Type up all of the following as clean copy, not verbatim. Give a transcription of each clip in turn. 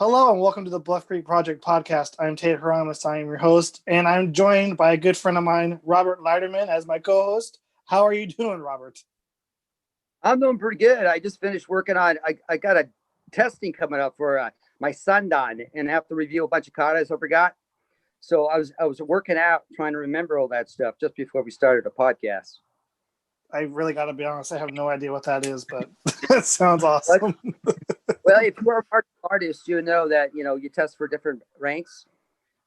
Hello and welcome to the Bluff Creek Project Podcast. I'm Tate, Hieronymus. I am your host, and I'm joined by a good friend of mine, Robert Leiterman, as my co-host. How are you doing, Robert? I'm doing pretty good. I just finished working on. I got a testing coming up for my sundial, and I have to review a bunch of katas I forgot. So I was working out, trying to remember all that stuff just before we started the podcast. I really got to be honest. I have no idea what that is, but that sounds awesome. Well, if you're a martial artist, you know that you test for different ranks.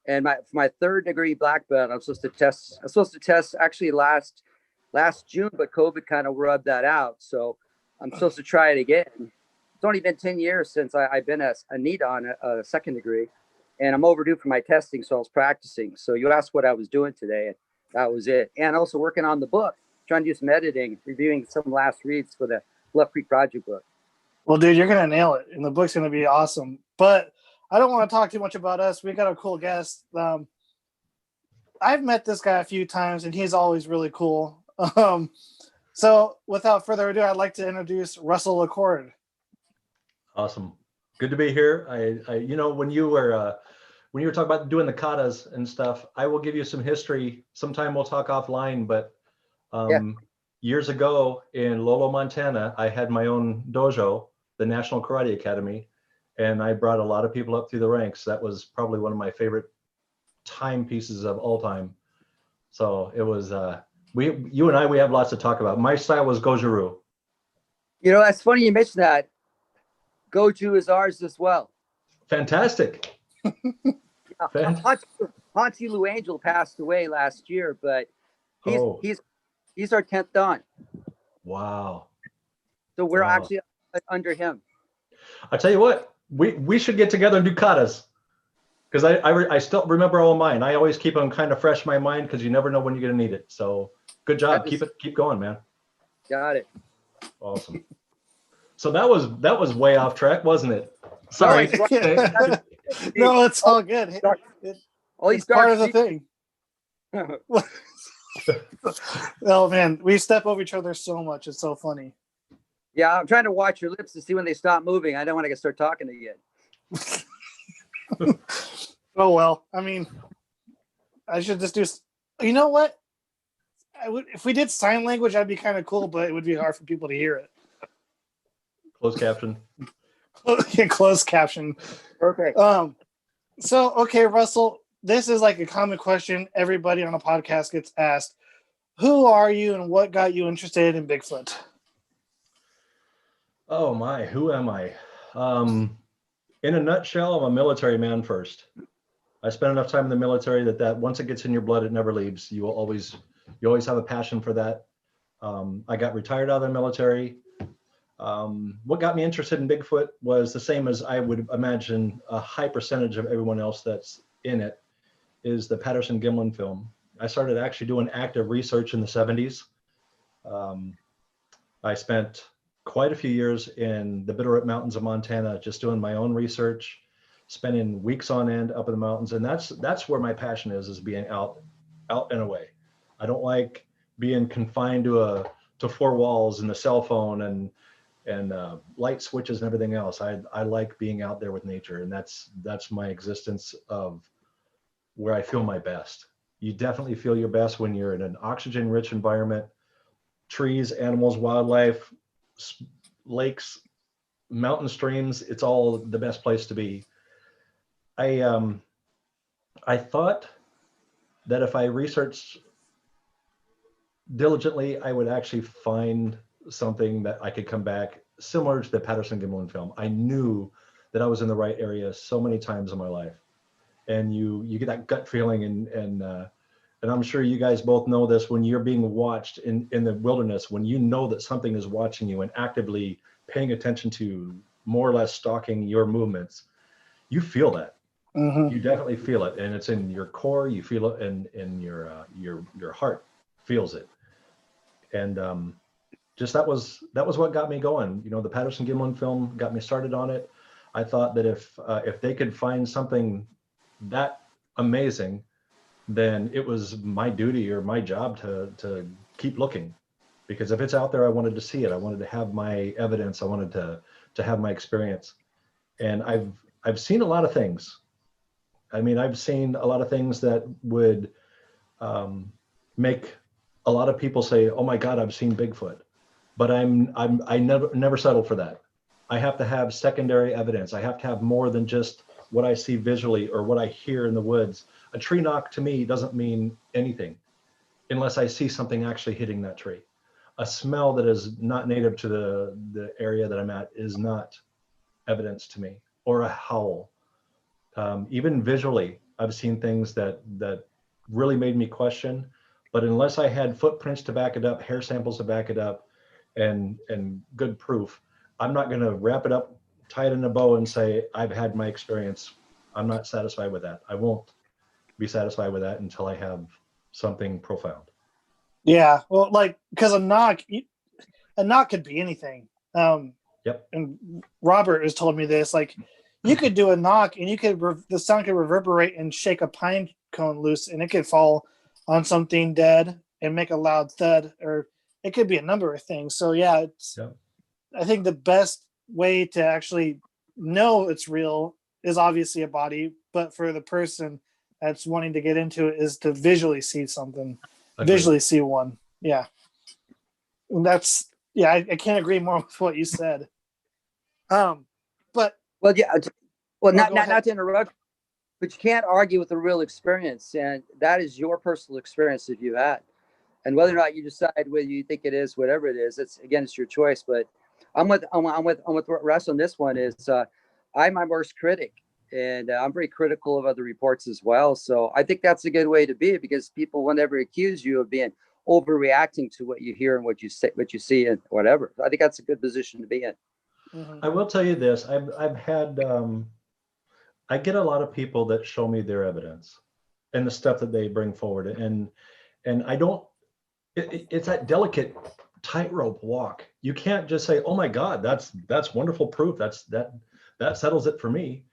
And for my third degree black belt, I'm supposed to test actually last June, but COVID kind of rubbed that out. So I'm supposed to try it again. It's only been 10 years since I've been a NEET on a second degree, and I'm overdue for my testing, so I was practicing. So you asked what I was doing today, and that was it. And also working on the book, trying to do some editing, reviewing some last reads for the Bluff Creek Project book. Well, dude, you're going to nail it, and the book's going to be awesome. But I don't want to talk too much about us. We got a cool guest. I've met this guy a few times, and he's always really cool. So without further ado, I'd like to introduce Russell Acord. Awesome. Good to be here. I when you were talking about doing the katas and stuff, I will give you some history. Sometime we'll talk offline, but years ago in Lolo, Montana, I had my own dojo, the National Karate Academy, and I brought a lot of people up through the ranks. That was probably one of my favorite timepieces of all time. So it was, you and I, we have lots to talk about. My style was Goju-Ryu. That's funny you mentioned that. Goju is ours as well. Fantastic. Hansi Lou Angel passed away last year, but he's our 10th Dan. Wow. So we're actually under him. I'll tell you what, we should get together and do katas, because I still remember all of mine. I always keep them kind of fresh in my mind, because you never know when you're going to need it. So good job. Keep going, man. Got it. Awesome. So that was way off track, wasn't it? Sorry. No, it's all good. It's part of the thing. Oh man, we step over each other so much. It's so funny. Yeah, I'm trying to watch your lips to see when they stop moving. I don't want to start talking again. Oh well, I mean, I should just do. You know what? If we did sign language, that'd be kind of cool, but it would be hard for people to hear it. Closed caption. Closed caption. Perfect. So okay, Russell, this is like a common question everybody on a podcast gets asked. Who are you and what got you interested in Bigfoot? Oh my, who am I? In a nutshell, I'm a military man first. I spent enough time in the military that once it gets in your blood, it never leaves. You always have a passion for that. I got retired out of the military. What got me interested in Bigfoot was the same as I would imagine a high percentage of everyone else that's in it, is the Patterson-Gimlin film. I started actually doing active research in the 70s. I spent quite a few years in the Bitterroots Mountains of Montana, just doing my own research, spending weeks on end up in the mountains. And that's where my passion is being out and away. I don't like being confined to four walls and the cell phone and light switches and everything else. I like being out there with nature, and that's my existence of where I feel my best. You definitely feel your best when you're in an oxygen-rich environment, trees, animals, wildlife, lakes, mountain streams. It's all the best place to be. I thought that if I researched diligently, I would actually find something that I could come back similar to the Patterson-Gimlin film. I knew that I was in the right area so many times in my life. And you get that gut feeling, and I'm sure you guys both know this, when you're being watched in the wilderness, when you know that something is watching you and actively paying attention to, more or less stalking your movements, you feel that. Mm-hmm. You definitely feel it, and it's in your core. You feel it, in your heart feels it. And just that was what got me going. The Patterson-Gimlin film got me started on it. I thought that if they could find something that amazing, then it was my duty or my job to keep looking, because if it's out there, I wanted to see it. I wanted to have my evidence. I wanted to have my experience. And I've seen a lot of things. I mean, I've seen a lot of things that would make a lot of people say, "Oh my God, I've seen Bigfoot," but I never settle for that. I have to have secondary evidence. I have to have more than just what I see visually or what I hear in the woods. A tree knock to me doesn't mean anything unless I see something actually hitting that tree. A smell that is not native to the area that I'm at is not evidence to me, or a howl. Even visually, I've seen things that really made me question, but unless I had footprints to back it up, hair samples to back it up, and good proof, I'm not going to wrap it up, tie it in a bow and say, I've had my experience. I'm not satisfied with that. I won't be satisfied with that until I have something profound. Yeah, well, like, because a knock could be anything. Yep. And Robert has told me this, like, you could do a knock and the sound could reverberate and shake a pine cone loose, and it could fall on something dead and make a loud thud, or it could be a number of things. So yeah, I think the best way to actually know it's real is obviously a body, but for the person that's wanting to get into it is to visually see something. Agreed. Visually see one. Yeah. I can't agree more with what you said. But well, yeah, well, not to interrupt, but you can't argue with a real experience, and that is your personal experience that you had. And whether or not you decide whether you think it is, whatever it is, it's your choice. But I'm with Russ on this one. Is I'm my worst critic, and I'm very critical of other reports as well. So I think that's a good way to be, because people will never accuse you of being overreacting to what you hear and what you see, and whatever. I think that's a good position to be in. Mm-hmm. I will tell you this: I've had I get a lot of people that show me their evidence and the stuff that they bring forward, and I don't. It's that delicate tightrope walk. You can't just say, "Oh my God, that's wonderful proof. That settles it for me."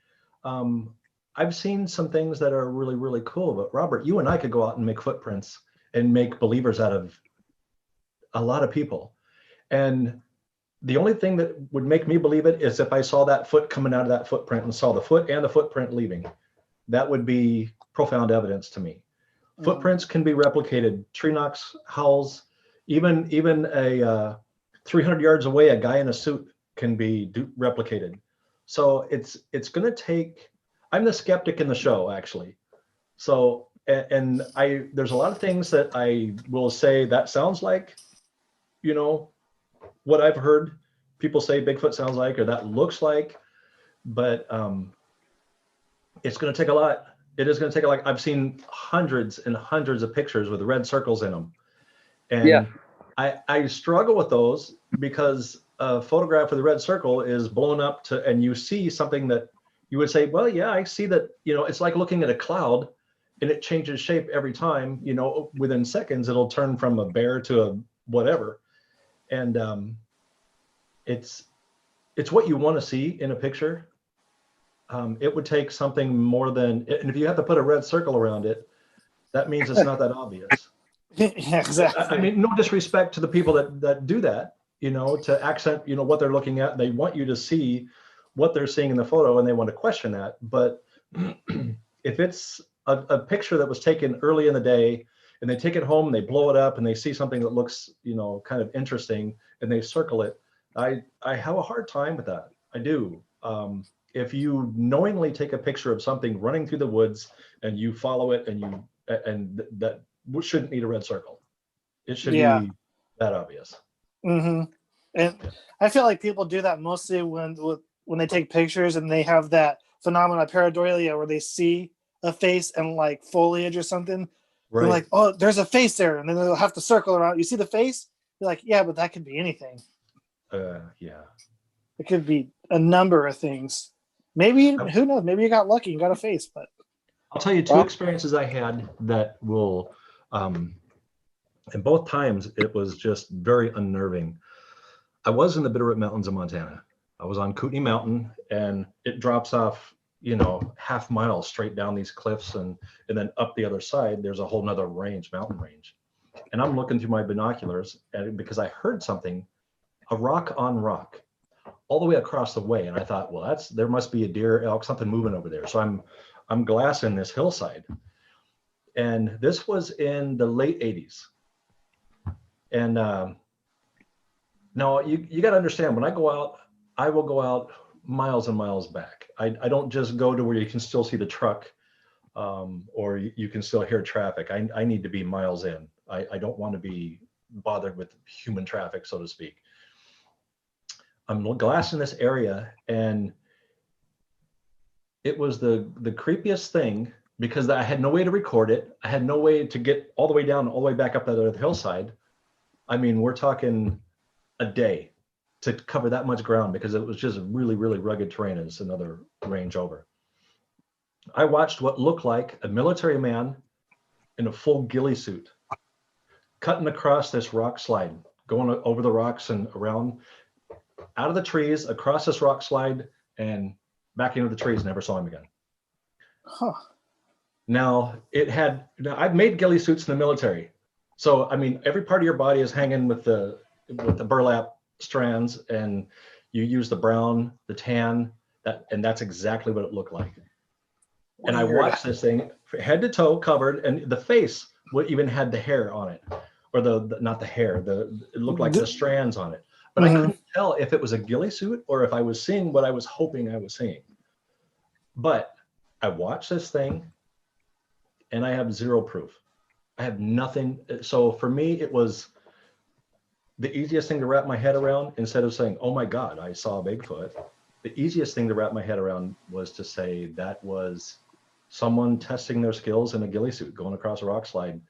I've seen some things that are really, really cool. But Robert, you and I could go out and make footprints and make believers out of a lot of people. And the only thing that would make me believe it is if I saw that foot coming out of that footprint and saw the foot and the footprint leaving. That would be profound evidence to me. Mm-hmm. Footprints can be replicated. Tree knocks, howls, even a 300 yards away, a guy in a suit can be replicated. So it's going to take. I'm the skeptic in the show, actually. So and there's a lot of things that I will say that sounds like, what I've heard people say Bigfoot sounds like, or that looks like, but it's going to take a lot. It is going to take a lot. I've seen hundreds and hundreds of pictures with red circles in them, and I struggle with those because a photograph with a red circle is blown up and you see something that you would say, well, yeah, I see that. It's like looking at a cloud, and it changes shape every time. Within seconds, it'll turn from a bear to a whatever, and it's what you want to see in a picture. It would take something more than, and if you have to put a red circle around it, that means it's not that obvious. Yeah, exactly. I mean, no disrespect to the people that do that, to accent, what they're looking at. They want you to see what they're seeing in the photo, and they want to question that. But if it's a picture that was taken early in the day, and they take it home, and they blow it up, and they see something that looks, kind of interesting, and they circle it, I have a hard time with that. I do. If you knowingly take a picture of something running through the woods and you follow it, and that shouldn't need a red circle. It should be that obvious. Mm-hmm. And I feel like people do that mostly when they take pictures and they have that phenomenon of pareidolia where they see a face and like foliage or something. Right. They're like, oh, there's a face there, and then they'll have to circle around. You see the face? You're like, yeah, but that could be anything. Yeah. It could be a number of things. Maybe, who knows? Maybe you got lucky and got a face, but I'll tell you two experiences I had that will, and both times it was just very unnerving. I was in the Bitterroot Mountains of Montana. I was on Kootenai Mountain, and it drops off, half mile straight down these cliffs, and then up the other side, there's a whole nother mountain range. And I'm looking through my binoculars because I heard something, a rock on rock, all the way across the way. And I thought, well, there must be a deer, elk, something moving over there. So I'm glassing this hillside. And this was in the late 80s. And now you got to understand, when I go out, I will go out miles and miles back. I don't just go to where you can still see the truck or you can still hear traffic. I need to be miles in. I don't want to be bothered with human traffic, so to speak. I'm glassing this area, and it was the creepiest thing, because I had no way to record it. I had no way to get all the way down, all the way back up that other hillside. I mean, we're talking a day to cover that much ground, because it was just really, really rugged terrain, and it's another range over. I watched what looked like a military man in a full ghillie suit cutting across this rock slide, going over the rocks and around, out of the trees, across this rock slide, and back into the trees. Never saw him again. Huh. Now, I've made ghillie suits in the military. So, I mean, every part of your body is hanging with the burlap strands, and you use the brown, the tan, and that's exactly what it looked like. And I watched this thing head to toe covered, and the face even had the hair on it, or not the hair, it looked like the strands on it. But I couldn't tell if it was a ghillie suit or if I was seeing what I was hoping I was seeing. But I watched this thing, and I have zero proof. I have nothing. So for me, it was the easiest thing to wrap my head around. Instead of saying, oh my God, I saw a Bigfoot, the easiest thing to wrap my head around was to say that was someone testing their skills in a ghillie suit, going across a rock slide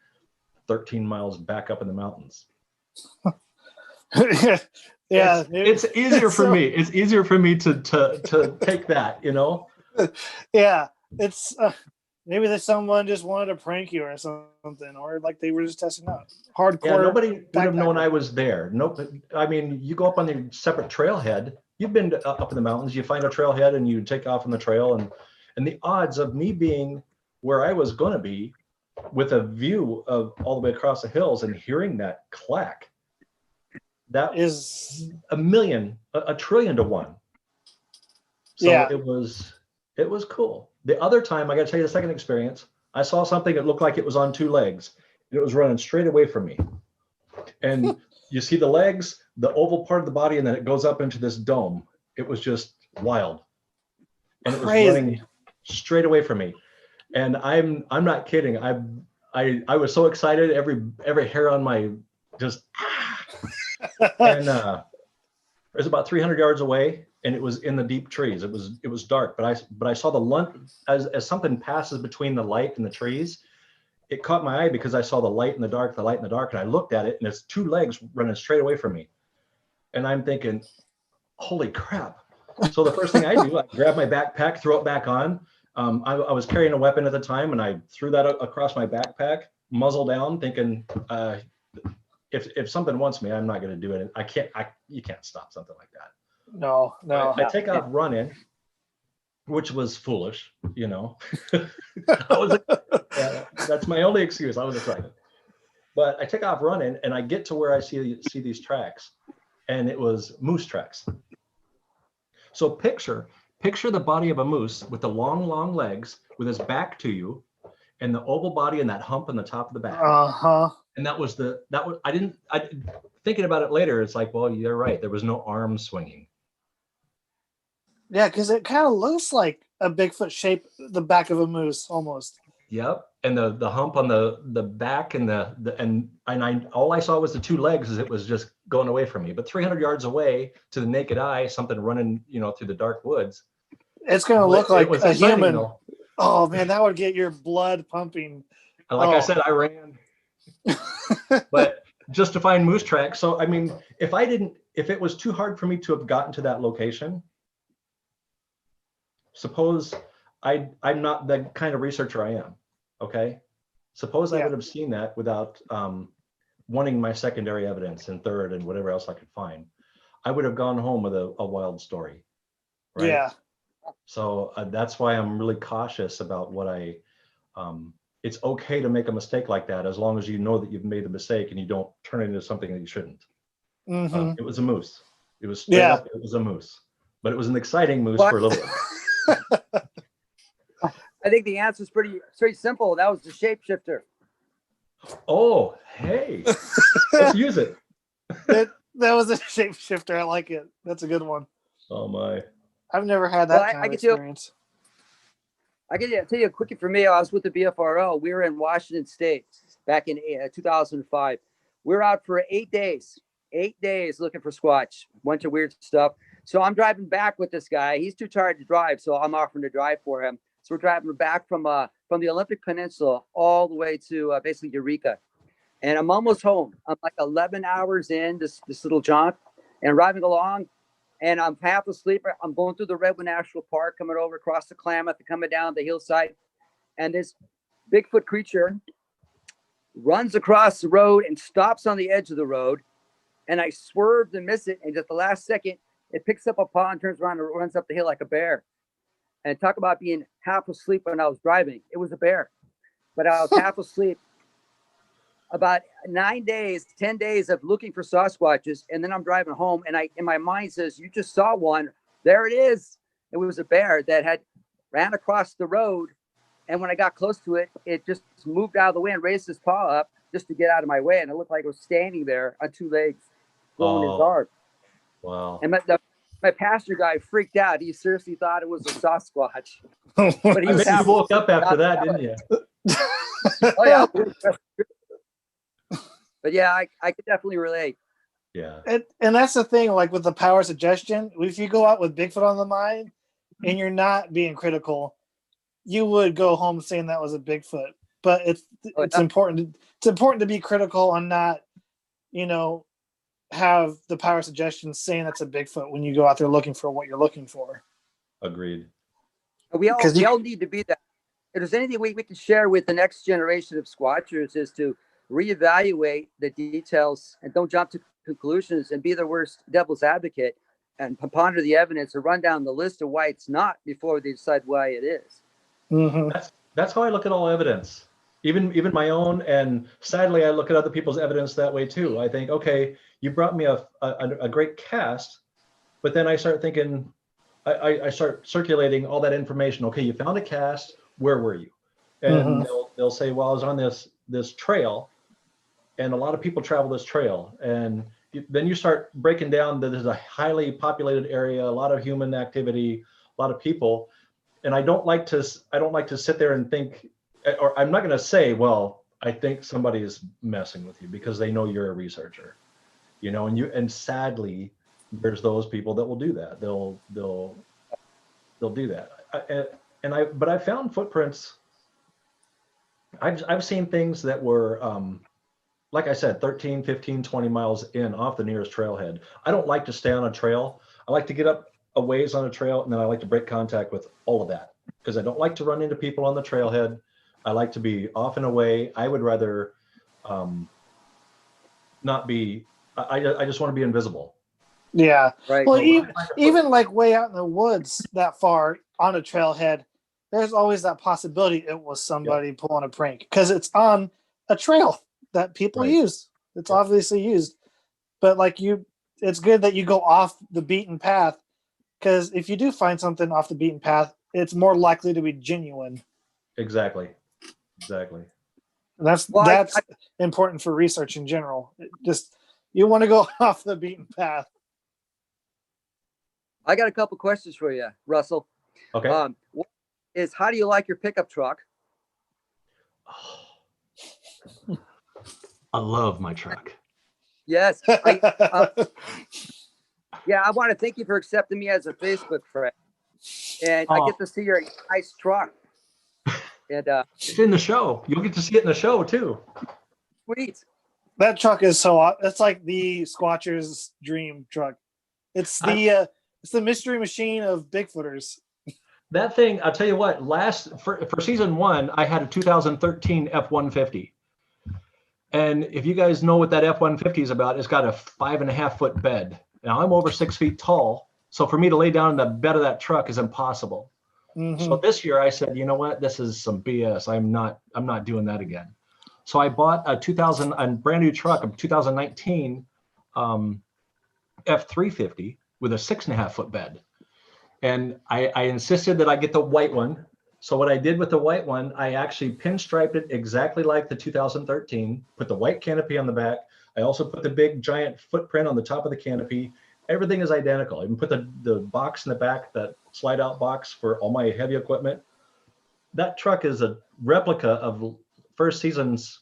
13 miles back up in the mountains. Yeah, it's easier for me. It's easier for me to take that, you know? Yeah, it's maybe that someone just wanted to prank you or something, or like they were just testing out hardcore. Yeah, nobody would have known I was there. Nope. I mean, you go up on the separate trailhead. You've been up in the mountains. You find a trailhead and you take off on the trail, and the odds of me being where I was going to be, with a view of all the way across the hills and hearing that clack, that is a trillion to one. So yeah, it was cool. The other time, I got to tell you the second experience, I saw something that looked like it was on two legs. It was running straight away from me. And you see the legs, the oval part of the body, and then it goes up into this dome. It was just wild. And it was running straight away from me. And I'm not kidding. I was so excited, every hair on my just and it was about 300 yards away, and it was in the deep trees. It was dark, but I saw the light as something passes between the light and the trees. It caught my eye because I saw the light in the dark, and I looked at it, and it's two legs running straight away from me. And I'm thinking, holy crap. So the first thing I do, I grab my backpack, throw it back on. I was carrying a weapon at the time, and I threw that across my backpack, muzzle down, thinking, if something wants me, I'm not going to do it. You can't stop something like that. No. I take off running, which was foolish, you know. That's my only excuse. I was excited. But I take off running, and I get to where I see these tracks, and it was moose tracks. So picture the body of a moose with the long legs, with his back to you, and the oval body and that hump on the top of the back. And I thinking about it later, it's like, well, you're right. There was no arm swinging. Yeah, because it kind of looks like a Bigfoot shape, the back of a moose almost. Yep. And the hump on the back and all I saw was the two legs as it was just going away from me. But 300 yards away, to the naked eye, something running, through the dark woods. It's going to look like a human. Though. Oh man, that would get your blood pumping. Like I said, I ran. But just to find moose tracks. So I mean, if it was too hard for me to have gotten to that location, suppose I'm not the kind of researcher I am. Okay. Suppose I would have seen that without wanting my secondary evidence and third and whatever else I could find. I would have gone home with a wild story. Right? Yeah. So that's why I'm really cautious about what it's okay to make a mistake like that, as long as you know that you've made the mistake and you don't turn it into something that you shouldn't. Mm-hmm. It was a moose. It was straight up, it was a moose. but it was an exciting moose for a little while. I think the answer is pretty simple. That was the shapeshifter. Oh, hey, let's use it. That was a shapeshifter. I like it. That's a good one. Oh my! I've never had that kind of experience. I can tell you quickly for me. I was with the BFRO. We were in Washington State back in 2005. We were out for 8 days. 8 days looking for Squatch. Bunch of weird stuff. So I'm driving back with this guy. He's too tired to drive, so I'm offering to drive for him. So we're driving back from the Olympic Peninsula all the way to basically Eureka. And I'm almost home. I'm like 11 hours in this little jaunt and driving along. And I'm half asleep. I'm going through the Redwood National Park, coming over across the Klamath and coming down the hillside. And this Bigfoot creature runs across the road and stops on the edge of the road. And I swerved and miss it. And just the last second, it picks up a paw and turns around and runs up the hill like a bear. And talk about being half asleep when I was driving. It was a bear, but I was half asleep. About 9 days, 10 days of looking for Sasquatches. And then I'm driving home and in my mind says, you just saw one. There it is. It was a bear that had ran across the road. And when I got close to it, it just moved out of the way and raised his paw up just to get out of my way. And it looked like it was standing there on two legs, blowing his arm. Wow. And my passenger guy freaked out. He seriously thought it was a Sasquatch. But you woke up after that, didn't you? Oh yeah. But yeah, I could definitely relate. Yeah. And that's the thing, like with the power suggestion, if you go out with Bigfoot on the mind and you're not being critical, you would go home saying that was a Bigfoot. But it's important. It's important to be critical and not, have the power suggestion saying that's a Bigfoot when you go out there looking for what you're looking for. Agreed. We all need to be that. If there's anything we can share with the next generation of Squatchers is to reevaluate the details and don't jump to conclusions and be the worst devil's advocate and ponder the evidence or run down the list of why it's not before they decide why it is. Mm-hmm. That's how I look at all evidence, even my own. And sadly, I look at other people's evidence that way too. I think, okay, you brought me a great cast, but then I start thinking, I start circulating all that information. Okay, you found a cast. Where were you? And they'll say, well, I was on this trail, and a lot of people travel this trail. And then you start breaking down that there's a highly populated area, a lot of human activity, a lot of people. And I don't like to sit there and think, or I'm not going to say, well, I think somebody is messing with you because they know you're a researcher, and sadly, there's those people that will do that. They'll do that. But I found footprints. I've seen things that were, like I said, 13, 15, 20 miles off the nearest trailhead. I don't like to stay on a trail. I like to get up a ways on a trail, and then I like to break contact with all of that because I don't like to run into people on the trailhead. I like to be off and away. I would rather not be. I just want to be invisible. Yeah. Right. Well, even like way out in the woods that far on a trailhead, there's always that possibility it was somebody pulling a prank because it's on a trail that people use. It's obviously used. But it's good that you go off the beaten path because if you do find something off the beaten path, it's more likely to be genuine. Exactly. And that's important for research in general. You want to go off the beaten path. I got a couple questions for you, Russell. Okay. How do you like your pickup truck? I love my truck. Yes. I want to thank you for accepting me as a Facebook friend. And I get to see your nice truck. And it's in the show. You'll get to see it in the show too. Sweet. That truck is it's like the Squatcher's dream truck. It's the mystery machine of Bigfooters. That thing, I'll tell you what, for season 1, I had a 2013 F-150. And if you guys know what that F-150 is about, it's got a 5.5 foot bed. Now I'm over 6 feet tall. So for me to lay down in the bed of that truck is impossible. Mm-hmm. So this year I said, you know what, this is some BS. I'm not doing that again. So I bought a brand new truck, a 2019 F-350 with a 6.5 foot bed. And I insisted that I get the white one. So what I did with the white one, I actually pinstriped it exactly like the 2013, put the white canopy on the back. I also put the big giant footprint on the top of the canopy. Everything is identical. I even put the box in the back, that slide out box for all my heavy equipment. That truck is a replica of first season's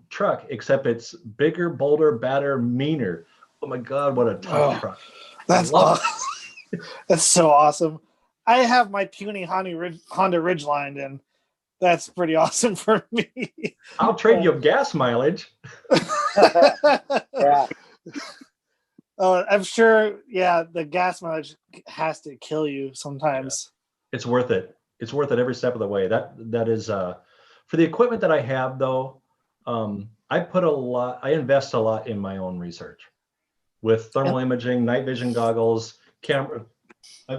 truck, except it's bigger, bolder, badder, meaner. Oh my God, what a tough truck. That's awesome. That's so awesome. I have my puny Honda Ridgeline, and that's pretty awesome for me. I'll trade you gas mileage. Yeah. I'm sure, the gas mileage has to kill you sometimes. Yeah. It's worth it. It's worth it every step of the way. That is for the equipment that I have, though. I invest a lot in my own research with thermal imaging, night vision goggles, camera.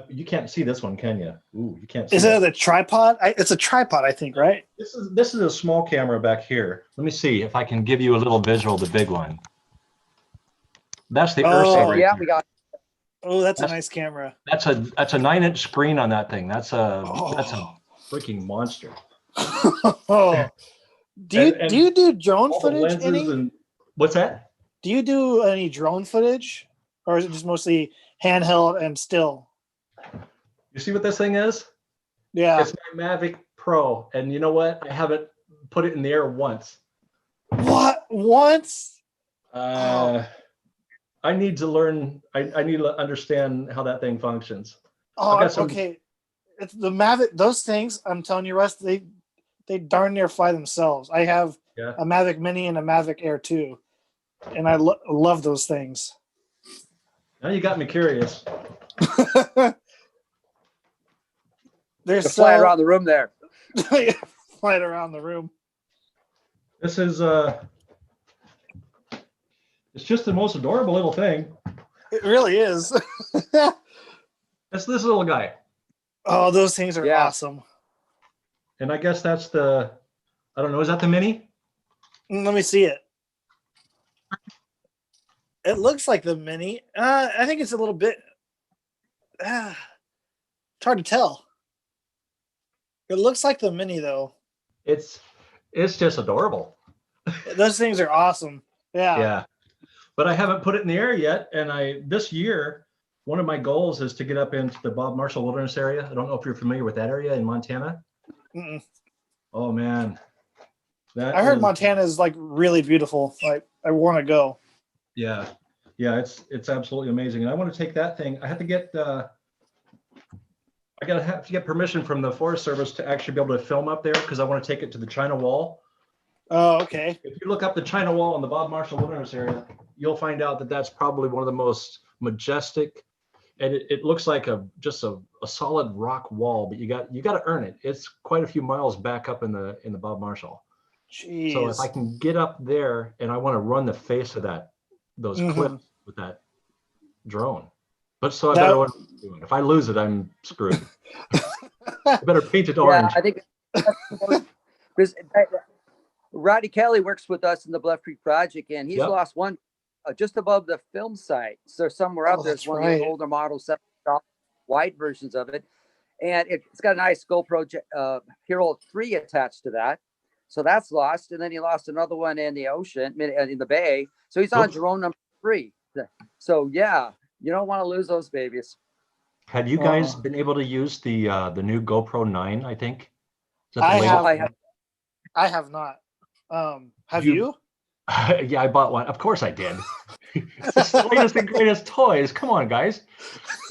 You can't see this one, can you? Ooh, you can't see. Is it a tripod? It's a tripod, I think, right? This is a small camera back here. Let me see if I can give you a little visual of the big one. That's the Ursa. Yeah, we got. Oh, that's a nice camera. That's a 9-inch screen on that thing. That's a freaking monster. Do you do drone footage? What's that? Do you do any drone footage, or is it just mostly handheld and still? You see what this thing is? Yeah, it's my Mavic Pro, and you know what? I haven't put it in the air once. What? Once? I need to learn. I need to understand how that thing functions. Oh, okay. It's the Mavic. Those things, I'm telling you, Russ, they darn near fly themselves. I have a Mavic Mini and a Mavic Air 2, and I love those things. Now you got me curious. They're flying around the room there. Flying around the room. This is it's just the most adorable little thing. It really is. That's this little guy. Oh, those things are awesome. And I guess that's I don't know, is that the Mini? Let me see it. It looks like the Mini. I think it's a little bit. It's hard to tell. It looks like the Mini, though. It's just adorable. Those things are awesome. Yeah. Yeah. But I haven't put it in the air yet. And this year, one of my goals is to get up into the Bob Marshall Wilderness area. I don't know if you're familiar with that area in Montana. Mm-mm. Oh man. I heard Montana is like really beautiful. Like I want to go. Yeah. Yeah, it's absolutely amazing. And I want to take that thing. I have to get have to get permission from the Forest Service to actually be able to film up there, because I want to take it to the China Wall. Oh, okay. If you look up the China Wall in the Bob Marshall Wilderness area, you'll find out that that's probably one of the most majestic, and it looks like just a solid rock wall, but you got to earn it. It's quite a few miles back up in the Bob Marshall. Jeez. So if I can get up there, and I want to run the face of those cliffs with that drone. But so I better know what I'm doing. If I lose it, I'm screwed. I better paint it orange. Yeah, I think because Roddy Kelly works with us in the Bluff Creek Project, and he's lost one just above the film site. So somewhere up there's one of the older models, white versions of it, and it's got a nice GoPro Hero 3 attached to that. So that's lost, and then he lost another one in the ocean, in the bay. So he's on drone number 3. So yeah, you don't want to lose those babies. Have you guys been able to use the new GoPro 9? I think. I have not. Have you? Yeah, I bought one. Of course I did. It's the latest and greatest toys. Come on, guys.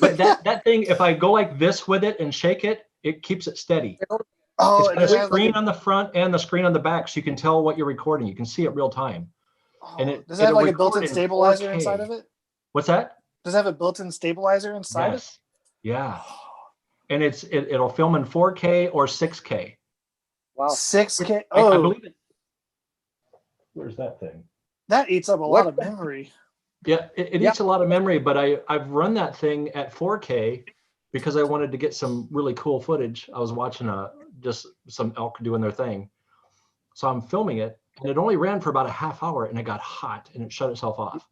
But that thing, if I go like this with it and shake it, it keeps it steady. Oh, it's got a screen on the front and the screen on the back, so you can tell what you're recording. You can see it real time. And does it have like a built-in stabilizer inside of it? What's that? Does it have a built-in stabilizer inside it? Yeah. And it'll film in 4K or 6K. Wow. 6K. I believe it. Where's that thing? That eats up a lot of memory. Yeah, it eats a lot of memory, but I've run that thing at 4K because I wanted to get some really cool footage. I was watching just some elk doing their thing. So I'm filming it, and it only ran for about a half hour, and it got hot and it shut itself off.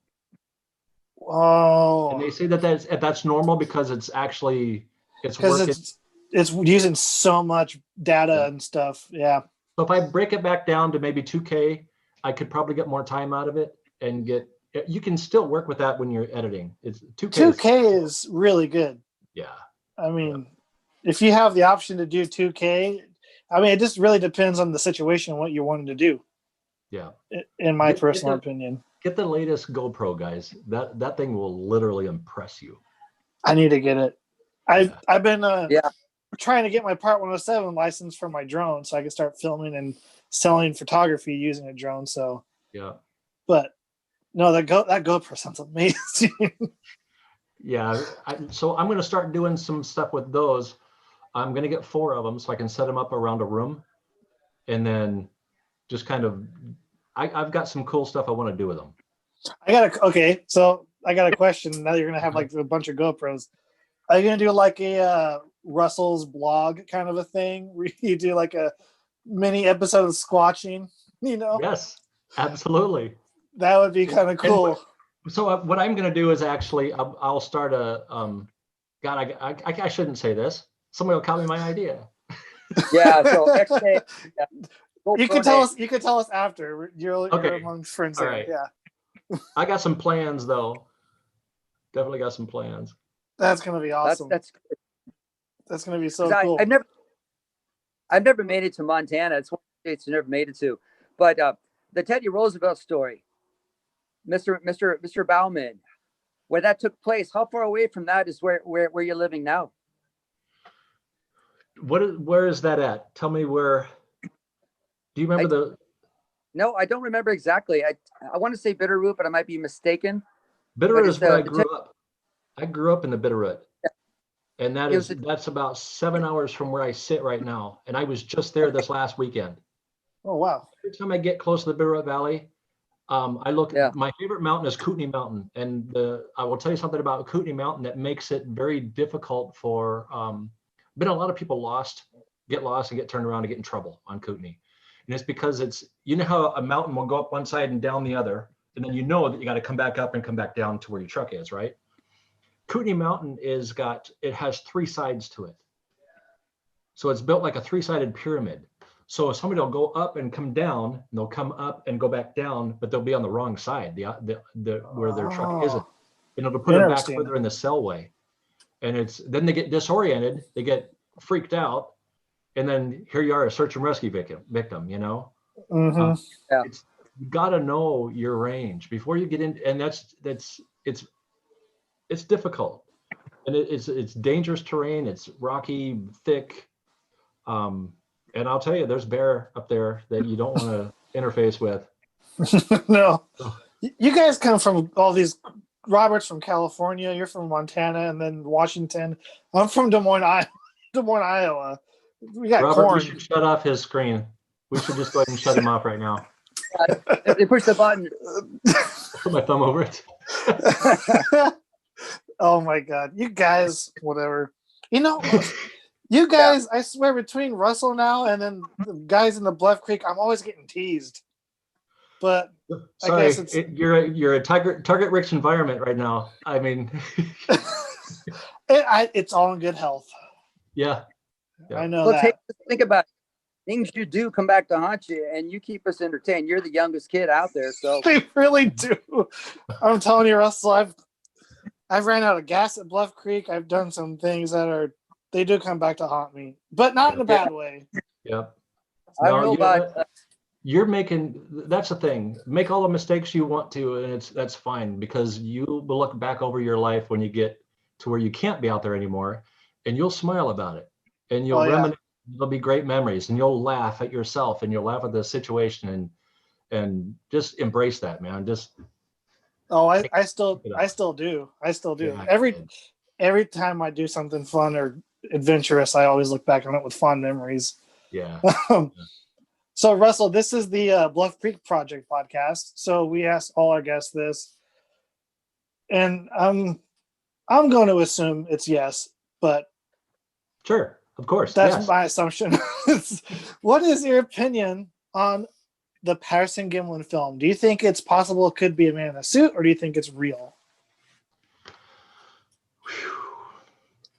Oh. And they say that's normal because it's working. It's using so much data and stuff. Yeah. So if I break it back down to maybe 2K, I could probably get more time out of it and you can still work with that when you're editing. It's 2K is really good. Yeah. I mean, if you have the option to do 2K, I mean, it just really depends on the situation and what you're wanting to do. Yeah. In my personal opinion. Get the latest GoPro, guys. That thing will literally impress you. I need to get it. I've been trying to get my Part 107 license for my drone so I can start filming and selling photography using a drone. So yeah. But no, that GoPro sounds amazing. Yeah. So I'm going to start doing some stuff with those. I'm going to get 4 of them so I can set them up around a room, and then just kind of, I've got some cool stuff I want to do with them. So I got a question. Now you're going to have like a bunch of GoPros. Are you going to do like a Russell's blog kind of a thing where you do like a mini episode of Squatching, Yes, absolutely. That would be kind of cool. So what I'm going to do is actually, I'll start I shouldn't say this. Somebody will copy my idea. Yeah. So next day, you can tell us after. You're amongst friends. All right. Yeah. I got some plans though. Definitely got some plans. That's gonna be awesome. That's gonna be so cool. I've never made it to Montana. It's one of the states I never made it to. But the Teddy Roosevelt story, Mr. Bauman, where that took place, how far away from that is where you're living now? Where is that at? Tell me where. Do you remember No, I don't remember exactly. I want to say Bitterroot, but I might be mistaken. Bitterroot is where I grew up. I grew up in the Bitterroot. Yeah. And that's about 7 hours from where I sit right now. And I was just there this last weekend. Oh, wow. Every time I get close to the Bitterroot Valley, I look at my favorite mountain is Kootenai Mountain. And I will tell you something about Kootenai Mountain that makes it very difficult for, been a lot of people get lost and get turned around and get in trouble on Kootenai. And it's because how a mountain will go up one side and down the other. And then that you got to come back up and come back down to where your truck is, right? Kootenai Mountain has 3 sides to it. So it's built like a 3-sided pyramid. So somebody will go up and come down, and they'll come up and go back down, but they'll be on the wrong side, where their truck isn't. And it'll put them back further in the cellway. And then they get disoriented, they get freaked out, and then here you are, a search and rescue victim, Mm-hmm. You got to know your range before you get in, and it's difficult, and it's dangerous terrain. It's rocky, thick, and I'll tell you, there's bear up there that you don't want to interface with. No, you guys come from all these. Robert's from California. You're from Montana, and then Washington. I'm from Des Moines, Iowa. We got Robert, corn. we should shut off his screen. We should just go ahead and shut him off right now. They push the button. Put my thumb over it. Oh my God. You guys, whatever. You guys, I swear, between Russell now and then the guys in the Bluff Creek, I'm always getting teased. But sorry, I guess you're a target-rich environment right now. I mean, it's all in good health. Yeah. I know that. Think about it. Things you do come back to haunt you, and you keep us entertained. You're the youngest kid out there, so They really do. I'm telling you, Russell, I've ran out of gas at Bluff Creek. I've done some things they do come back to haunt me, but not in a bad way. Yep. I don't know about. That's the thing. Make all the mistakes you want to, and that's fine, because you will look back over your life when you get to where you can't be out there anymore, and you'll smile about it, and you'll reminisce. There'll be great memories, and you'll laugh at yourself, and you'll laugh at the situation, and just embrace that, man. I still do. Yeah. Every time I do something fun or adventurous, I always look back on it with fond memories. Yeah. So Russell, this is the Bluff Creek Project Podcast. So we asked all our guests this, and I'm going to assume it's yes, but sure, of course, that's my assumption. What is your opinion on the Patterson Gimlin film? Do you think it's possible it could be a man in a suit, or do you think it's real?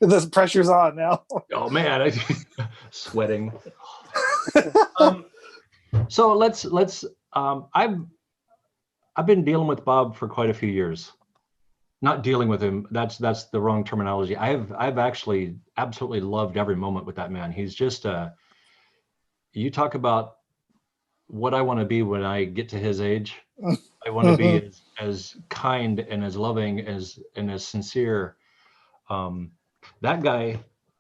The pressure's on now. Oh man, sweating. So let's I've been dealing with Bob for quite a few years. Not dealing with him, that's the wrong terminology. I've actually absolutely loved every moment with that man. He's just you talk about what I want to be when I get to his age. I want to be as kind and as loving and as sincere. That guy,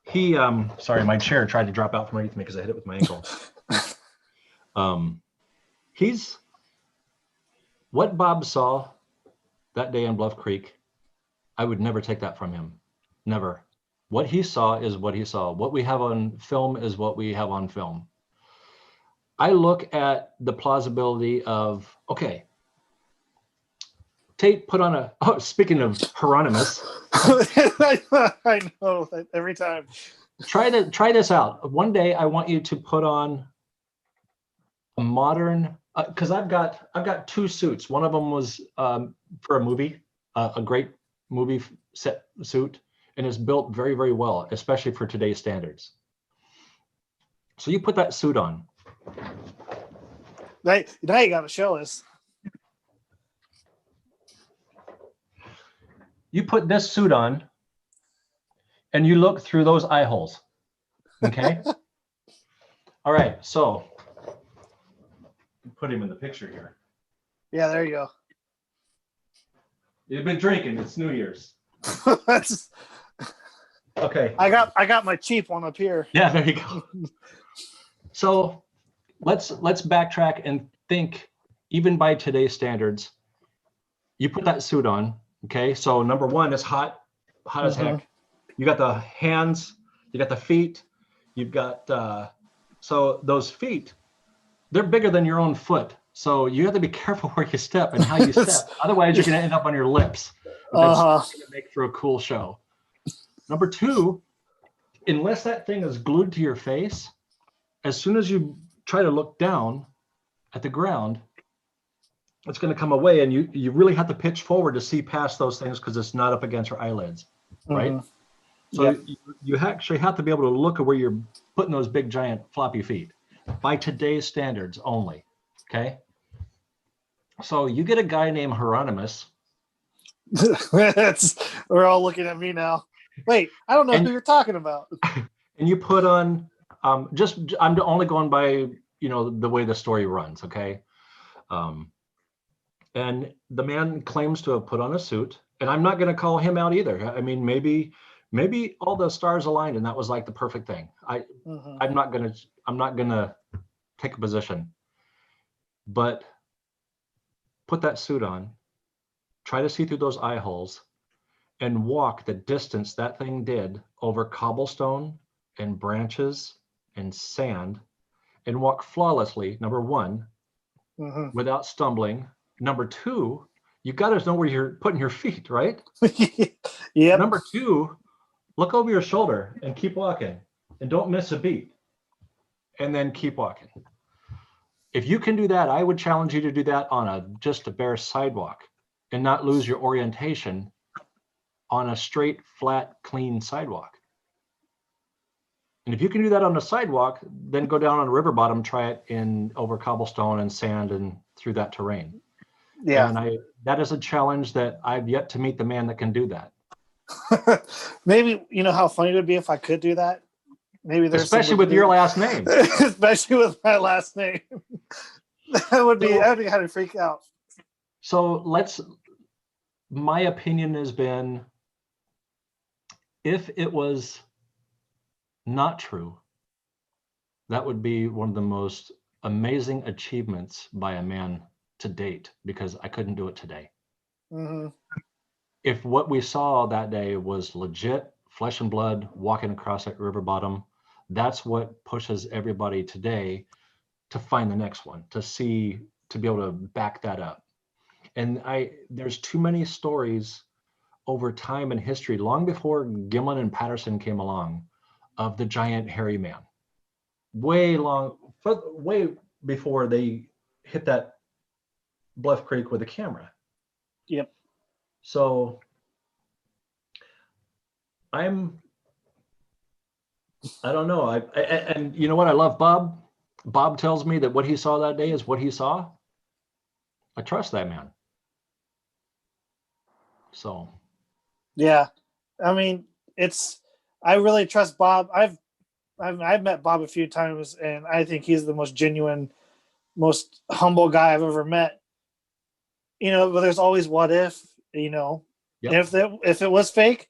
he sorry, my chair tried to drop out from underneath me because I hit it with my ankle. He's what Bob saw that day in Bluff Creek. I would never take that from him. Never. What he saw is what he saw. What we have on film is what we have on film. I look at the plausibility of, okay, Tate put on speaking of Hieronymus. I know, every time. Try this out. One day I want you to put on a modern, because I've got two suits. One of them was for a movie, a great movie set suit, and it's built very, very well, especially for today's standards. So you put that suit on. Now you got to show us. You put this suit on, and you look through those eye holes. Okay. All right. So put him in the picture here. Yeah, there you go. You've been drinking. It's New Year's. That's okay. I got my cheap one up here. Yeah, there you go. So let's backtrack and think, even by today's standards, you put that suit on. Okay. So number one, it's hot as heck. You got the hands, you got the feet, you've got so those feet, they're bigger than your own foot. So you have to be careful where you step and how you step. Otherwise, you're going to end up on your lips. That's going to make for a cool show. Number two, unless that thing is glued to your face, as soon as you try to look down at the ground, it's going to come away, and you really have to pitch forward to see past those things because it's not up against your eyelids, right? So you actually have to be able to look at where you're putting those big, giant, floppy feet by today's standards only, okay? So you get a guy named Hieronymus. We're all looking at me now. Wait, I don't know who you're talking about. And you put on, I'm only going by, the way the story runs, okay? And the man claims to have put on a suit, and I'm not going to call him out either. I mean, maybe all the stars aligned and that was like the perfect thing. I'm not gonna take a position, but put that suit on, try to see through those eye holes, and walk the distance that thing did over cobblestone and branches and sand, and walk flawlessly, number one, without stumbling. Number two, you got to know where you're putting your feet, right? Yeah. Number two, look over your shoulder and keep walking, and don't miss a beat, and then keep walking. If you can do that, I would challenge you to do that on just a bare sidewalk and not lose your orientation on a straight, flat, clean sidewalk. And if you can do that on a sidewalk, then go down on a river bottom, try it over cobblestone and sand and through that terrain. Yeah. And that is a challenge that I've yet to meet the man that can do that. Maybe, how funny it would be if I could do that? Maybe there's especially with your last name. Especially with my last name. That would be how to freak out. So my opinion has been, if it was not true, that would be one of the most amazing achievements by a man to date, because I couldn't do it today. If what we saw that day was legit, flesh and blood, walking across that river bottom, that's what pushes everybody today to find the next one, to be able to back that up. And there's too many stories over time in history, long before Gimlin and Patterson came along, of the giant hairy man. Way before they hit that Bluff Creek with a camera. Yep. So I'm I don't know. And you know what? I love Bob. Bob tells me that what he saw that day is what he saw. I trust that man. So. Yeah. I mean, I really trust Bob. I've met Bob a few times, and I think he's the most genuine, most humble guy I've ever met. But there's always what if, Yep. if it was fake,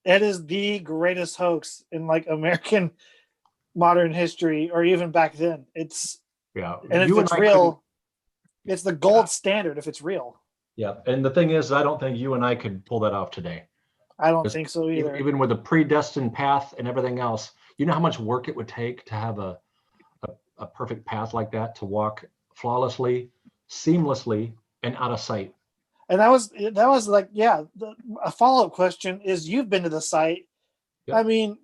it is the greatest hoax in like American modern history, or even back then. And if it's real, it's the gold standard if it's real. Yeah. And the thing is, I don't think you and I could pull that off today. I don't think so either. Even with a predestined path and everything else, you know how much work it would take to have a perfect path like that, to walk flawlessly, seamlessly, and out of sight. And that was like, yeah, a follow-up question is, you've been to the site. Yep. I mean,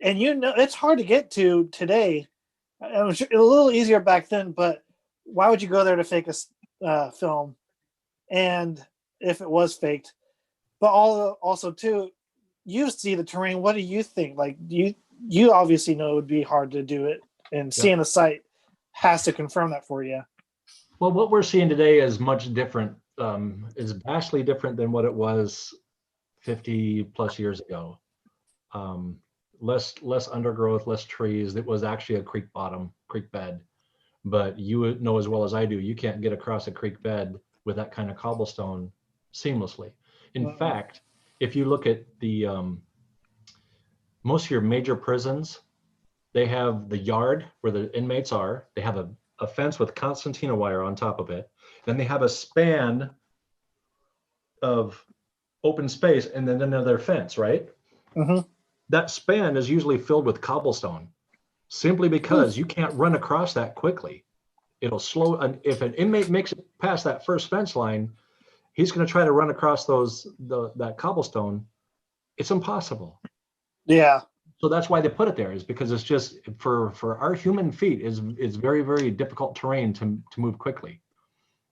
and it's hard to get to today. I'm sure a little easier back then, but why would you go there to fake a film? And if it was faked, but also too, you see the terrain. What do you think? Like, you obviously know it would be hard to do it, and seeing the site has to confirm that for you. Well, what we're seeing today is much different. Is vastly different than what it was 50 plus years ago. Less undergrowth, less trees. It was actually a creek bed. But you would know as well as I do, you can't get across a creek bed with that kind of cobblestone seamlessly. In fact, if you look at the most of your major prisons, they have the yard where the inmates are. They have a fence with concertina wire on top of it. Then they have a span of open space, and then another fence, right? Mm-hmm. That span is usually filled with cobblestone, simply because you can't run across that quickly. It'll slow. And if an inmate makes it past that first fence line, he's going to try to run across that cobblestone. It's impossible. Yeah. So that's why they put it there, is because it's just for our human feet is very, very difficult terrain to move quickly.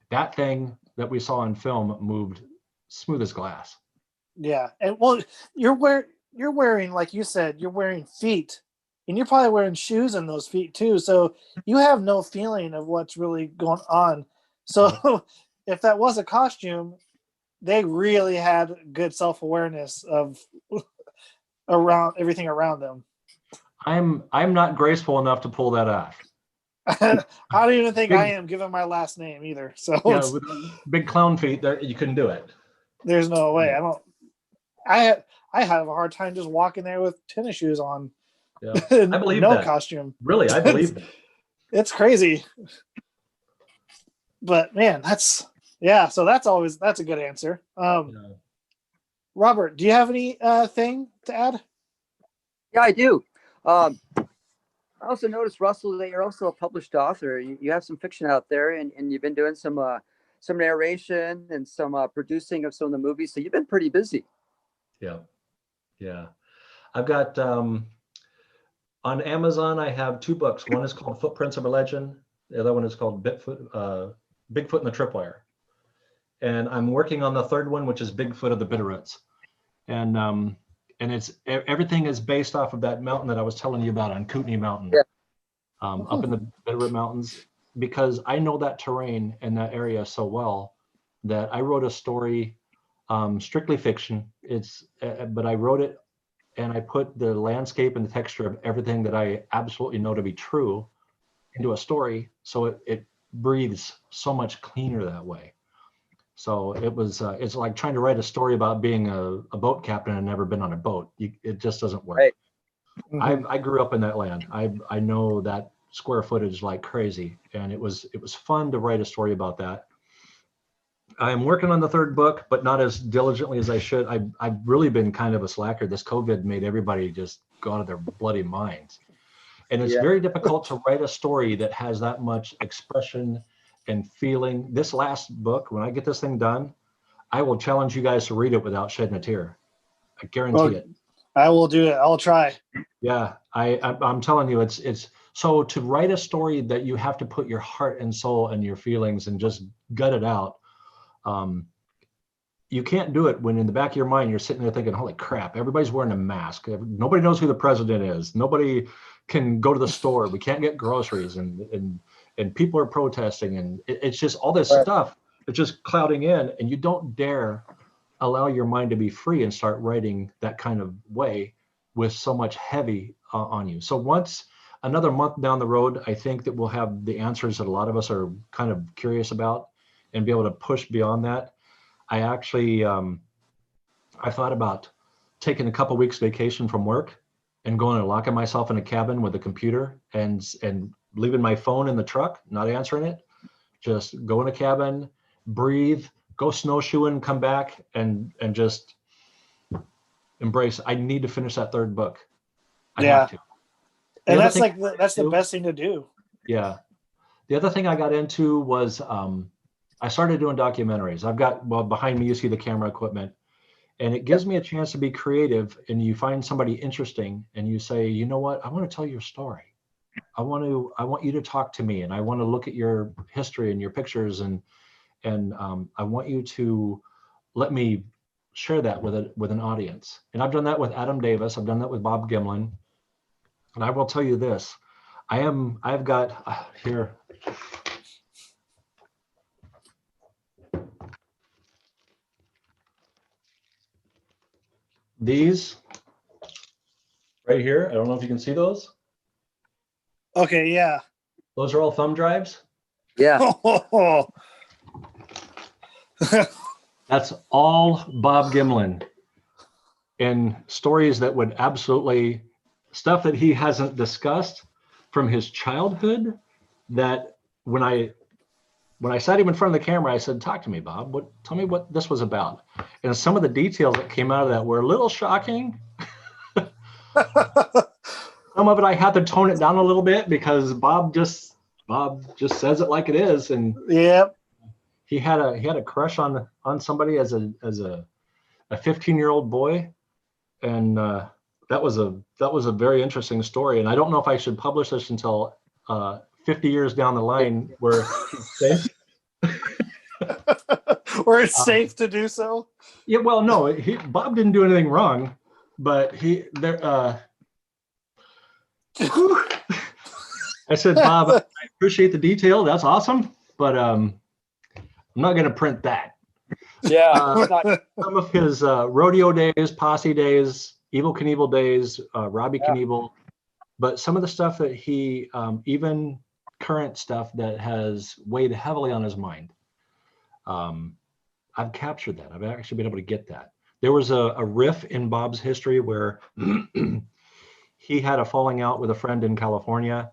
That thing that we saw on film moved smooth as glass. Yeah. And well, you're wearing, like you said, you're wearing feet, and you're probably wearing shoes in those feet too. So you have no feeling of what's really going on. So if that was a costume, they really had good self-awareness of around everything around them. I'm not graceful enough to pull that off. I don't even think I am, given my last name either. So with big clown feet, there you couldn't do it. There's no way. I have a hard time just walking there with tennis shoes on. Yeah, I believe no that. Costume. Really, I believe that. It's crazy. But man, so that's a good answer. Robert, do you have any thing to add? Yeah, I do. I also noticed, Russell, that you're also a published author. You have some fiction out there, and you've been doing some narration and some producing of some of the movies. So you've been pretty busy. Yeah. I've got on Amazon, I have 2 books. One is called Footprints of a Legend. The other one is called Bigfoot and the Tripwire. And I'm working on the third one, which is Bigfoot of the Bitterroots. And it's everything is based off of that mountain that I was telling you about on Kootenai Mountain, up in the Bitterroot Mountains, because I know that terrain and that area so well that I wrote a story, strictly fiction. But I wrote it and I put the landscape and the texture of everything that I absolutely know to be true into a story. So it breathes so much cleaner that way. So it's like trying to write a story about being a boat captain and never been on a boat. It just doesn't work. Right. Mm-hmm. I grew up in that land. I know that square footage like crazy, and it was fun to write a story about that. I'm working on the third book, but not as diligently as I should. I've really been kind of a slacker. This COVID made everybody just go out of their bloody minds. And it's very difficult to write a story that has that much expression and feeling. This last book, when I get this thing done, I will challenge you guys to read it without shedding a tear. I guarantee it. I will do it. I'll try. Yeah, I'm telling you, it's so to write a story that you have to put your heart and soul and your feelings and just gut it out. you can't do it when in the back of your mind you're sitting there thinking, holy crap, everybody's wearing a mask. Nobody knows who the president is. Nobody can go to the store. We can't get groceries, and people are protesting, and it's just all this stuff. It's just clouding in, and you don't dare allow your mind to be free and start writing that kind of way with so much heavy on you. So once another month down the road, I think that we'll have the answers that a lot of us are kind of curious about and be able to push beyond that. I actually, I thought about taking a couple weeks vacation from work and going and locking myself in a cabin with a computer and leaving my phone in the truck, not answering it, just go in a cabin, breathe, go snowshoeing, come back and just embrace. I need to finish that third book. I have to. And that's the best thing to do. Yeah. The other thing I got into was, I started doing documentaries. I've got, well, behind me, you see the camera equipment, and it gives me a chance to be creative. And you find somebody interesting and you say, you know what, I want to tell your story. I want you to talk to me, and I want to look at your history and your pictures. And I want you to let me share that with an audience. And I've done that with Adam Davis. I've done that with Bob Gimlin. And I will tell you this, I've got here, these right here. I don't know if you can see those. Okay, yeah. Those are all thumb drives. Yeah. That's all Bob Gimlin, and stories that would absolutely, stuff that he hasn't discussed from his childhood, that when I sat him in front of the camera, I said, talk to me, Bob. Tell me what this was about. And some of the details that came out of that were a little shocking. Some of it I had to tone it down a little bit because Bob just says it like it is. And yep. He had a crush on somebody as a 15-year-old boy. And that was a very interesting story. And I don't know if I should publish this until 50 years down the line, where it's safe. Where it's safe to do so. Yeah, well, no, Bob didn't do anything wrong, but I said, Bob, I appreciate the detail. That's awesome, but I'm not going to print that. Yeah. Some of his rodeo days, posse days, Evel Knievel days, Robbie Knievel, but some of the stuff that he, even current stuff that has weighed heavily on his mind, I've captured that. I've actually been able to get that. There was a riff in Bob's history where he had a falling out with a friend in California.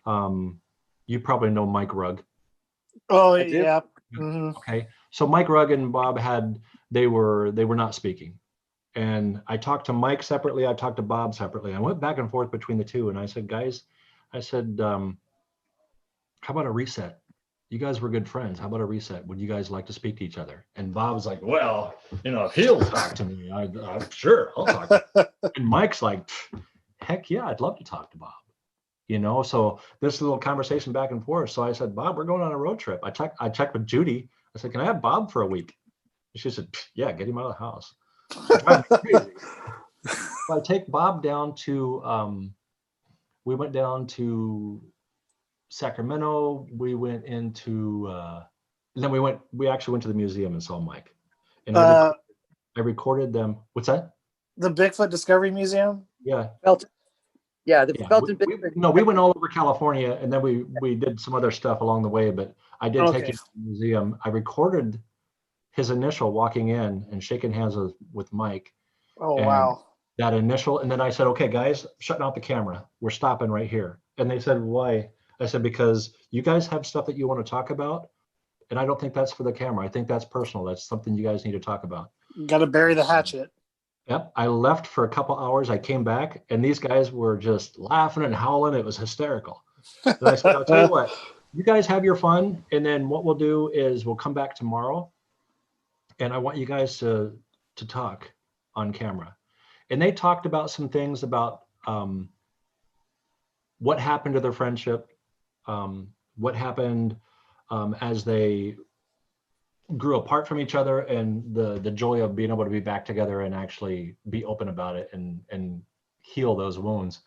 You probably know Mike Rugg. Oh, yeah. Mm-hmm. Okay. So Mike Rugg and Bob they were not speaking. And I talked to Mike separately. I talked to Bob separately. I went back and forth between the two. And I said, guys, how about a reset? You guys were good friends. How about a reset? Would you guys like to speak to each other? And Bob was like, well, if he'll talk to me, I'm sure I'll talk to him. And Mike's like, heck yeah, I'd love to talk to Bob. So this little conversation back and forth. So I said, Bob, we're going on a road trip. I checked with Judy. I said, can I have Bob for a week? And she said, yeah, get him out of the house. Crazy. So I take Bob down to, we went down to Sacramento. We went into, and then we actually went to the museum and saw Mike. And I recorded them. What's that? The Bigfoot Discovery Museum? Yeah. Felton. Yeah, the Felton Bigfoot. We went all over California, and then we did some other stuff along the way, but I did take him to the museum. I recorded his initial walking in and shaking hands with Mike. Oh, wow. That initial, and then I said, okay, guys, shutting off the camera. We're stopping right here. And they said, why? I said, because you guys have stuff that you want to talk about, and I don't think that's for the camera. I think that's personal. That's something you guys need to talk about. Got to bury the hatchet. Yep. I left for a couple hours. I came back, and these guys were just laughing and howling. It was hysterical. And I said, I'll tell you what, you guys have your fun, and then what we'll do is we'll come back tomorrow, and I want you guys to talk on camera. And they talked about some things about what happened to their friendship, what happened as they grew apart from each other, and the joy of being able to be back together and actually be open about it and heal those wounds.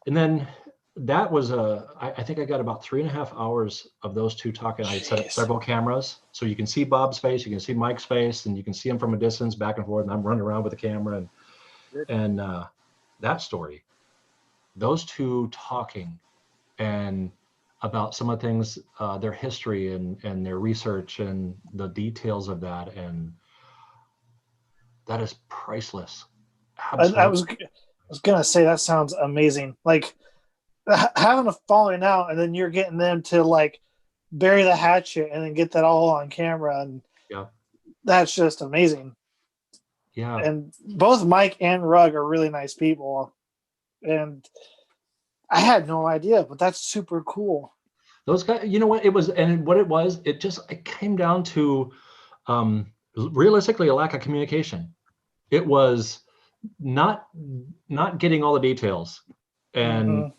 And then that was I think I got about 3.5 hours of those two talking. I had set up several cameras, so you can see Bob's face, you can see Mike's face, and you can see him from a distance back and forth, and I'm running around with the camera and that story, those two talking and about some of the things, their history and their research and the details of that, and that is priceless. I was gonna say that sounds amazing. Like having a falling out, and then you're getting them to like bury the hatchet and then get that all on camera, and that's just amazing. Yeah. And both Mike and Rug are really nice people, and I had no idea, but that's super cool. Those guys, you know what it was, and what it was, it came down to realistically a lack of communication. It was not getting all the details, and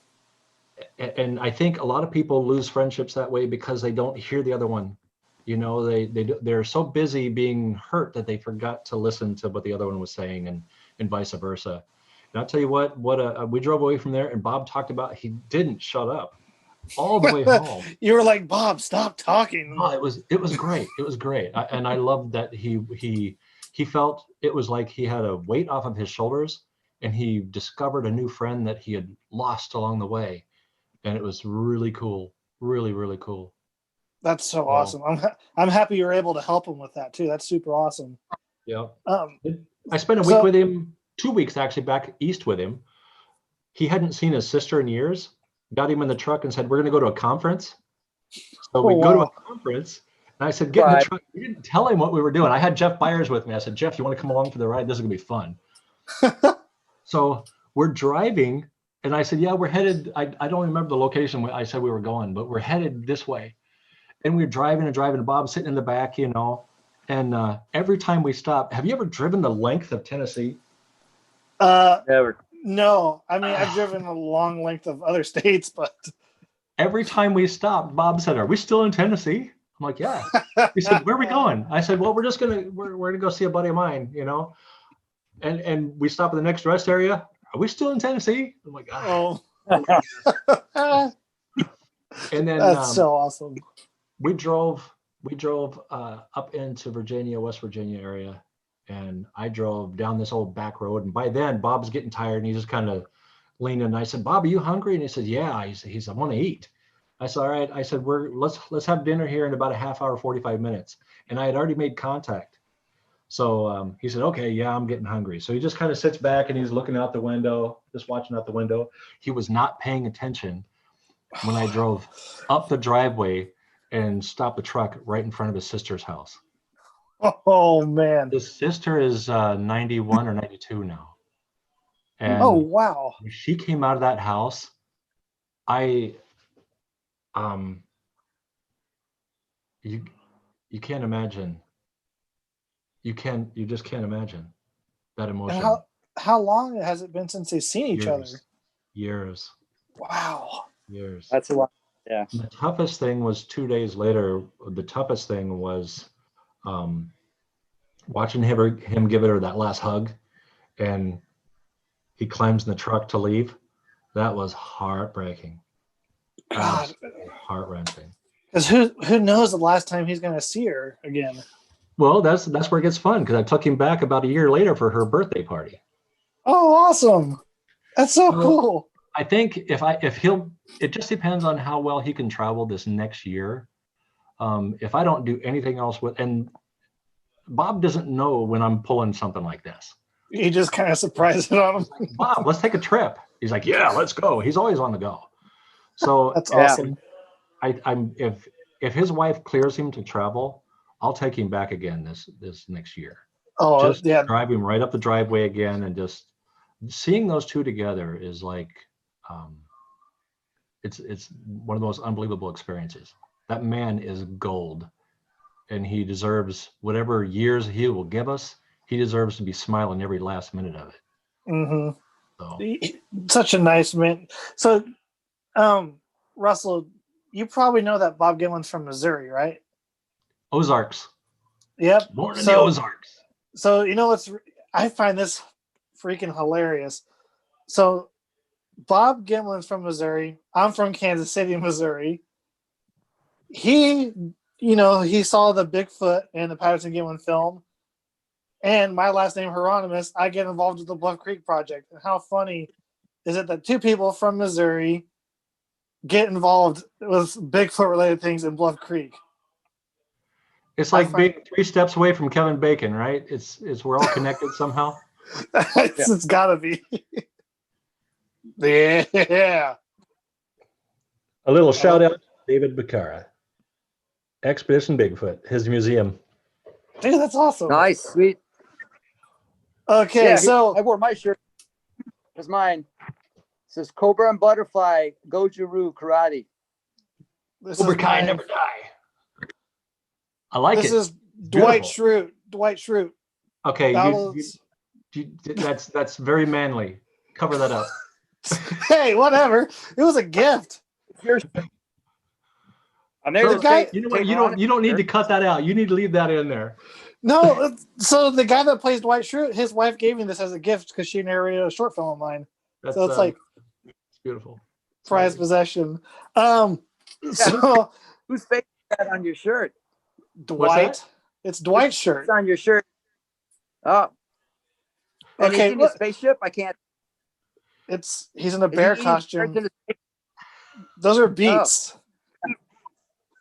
I think a lot of people lose friendships that way because they don't hear the other one. You know, they're so busy being hurt that they forgot to listen to what the other one was saying, and vice versa. And I'll tell you what we drove away from there, and Bob talked about, he didn't shut up all the way home. You were like, Bob, stop talking. Oh, it was great. It was great. And I loved that he felt it was like he had a weight off of his shoulders, and he discovered a new friend that he had lost along the way. And it was really cool. Really, really cool. That's so awesome. I'm happy you're able to help him with that too. That's super awesome. Yeah. I spent a week with him, 2 weeks actually, back east with him. He hadn't seen his sister in years. Got him in the truck and said, we're going to go to a conference. So we go to a conference, and I said, get in the truck. We didn't tell him what we were doing. I had Jeff Byers with me. I said, Jeff, you want to come along for the ride? This is going to be fun. So we're driving, and I said, yeah, we're headed. I don't remember the location where I said we were going, but we're headed this way. And we're driving and driving, and Bob's sitting in the back, you know. And every time we stop, have you ever driven the length of Tennessee? Never. No, I mean, I've driven a long length of other states, but every time we stopped, Bob said, are we still in Tennessee? I'm like, yeah. He said, where are we going? I said, well, we're gonna go see a buddy of mine, you know. And we stop at the next rest area. Are we still in Tennessee? I'm like, oh. And then that's so awesome. We drove up into Virginia, West Virginia area, and I drove down this old back road. And by then, Bob's getting tired, and he just kind of leaned in. And I said, Bob, are you hungry? And he said, yeah. He said, I want to eat. I said, all right. I said, let's have dinner here in about a half hour, 45 minutes. And I had already made contact. So he said, okay, yeah, I'm getting hungry. So he just kind of sits back and he's looking out the window, just watching out the window. He was not paying attention when I drove up the driveway and stopped the truck right in front of his sister's house. Oh man. His sister is 91 or 92 now. And oh wow. when she came out of that house, you can't imagine. You just can't imagine that emotion. And how long has it been since they've seen each other? Years. Wow. Years. That's a lot. Yeah. The toughest thing was 2 days later. The toughest thing was watching him give her that last hug, and he climbs in the truck to leave. That was heartbreaking. God. Heart-wrenching. Because who knows the last time he's going to see her again? Well, that's where it gets fun, because I took him back about a year later for her birthday party. Oh, awesome! That's so cool. I think it just depends on how well he can travel this next year. If I don't do anything else and Bob doesn't know when I'm pulling something like this. He just kind of surprises it on him. Like, Bob, let's take a trip. He's like, yeah, let's go. He's always on the go. So that's awesome. If his wife clears him to travel, I'll take him back again this next year. Oh, just drive him right up the driveway again, and just seeing those two together is like, it's one of the most unbelievable experiences. That man is gold, and he deserves whatever years he will give us. He deserves to be smiling every last minute of it. Mm-hmm. So. Such a nice man. So, Russell, you probably know that Bob Gimlin's from Missouri, right? Ozarks. Yep. Born in the Ozarks. So you know what's? I find this freaking hilarious. So Bob Gimlin's from Missouri. I'm from Kansas City, Missouri. He saw the Bigfoot and the Patterson-Gimlin film. And my last name, Hieronymus, I get involved with the Bluff Creek Project. And how funny is it that two people from Missouri get involved with Bigfoot-related things in Bluff Creek? It's like being 3 steps away from Kevin Bacon, right? It's we're all connected somehow. It's gotta be. Yeah. A little shout out to David Becara, Expedition Bigfoot, his museum. Dude, that's awesome. Nice, sweet. Okay, Yeah, so I wore my shirt. It's mine. It says Cobra and Butterfly, Goju-Ryu Karate. Cobra Kai never die. I like it. This is Dwight Schrute. Dwight Schrute. Okay, that's very manly. Cover that up. Hey, whatever. It was a gift. I'm there. The guy, you know what? You don't need to cut that out. You need to leave that in there. No, so the guy that plays Dwight Schrute, his wife gave me this as a gift because she narrated a short film of mine. So it's like it's beautiful. Prized possession. So Whose face is that on your shirt? Dwight. It's Dwight's shirt. It's on your shirt. Oh. And Okay. he's in a spaceship? I can't. He's in a bear costume. Those are beats.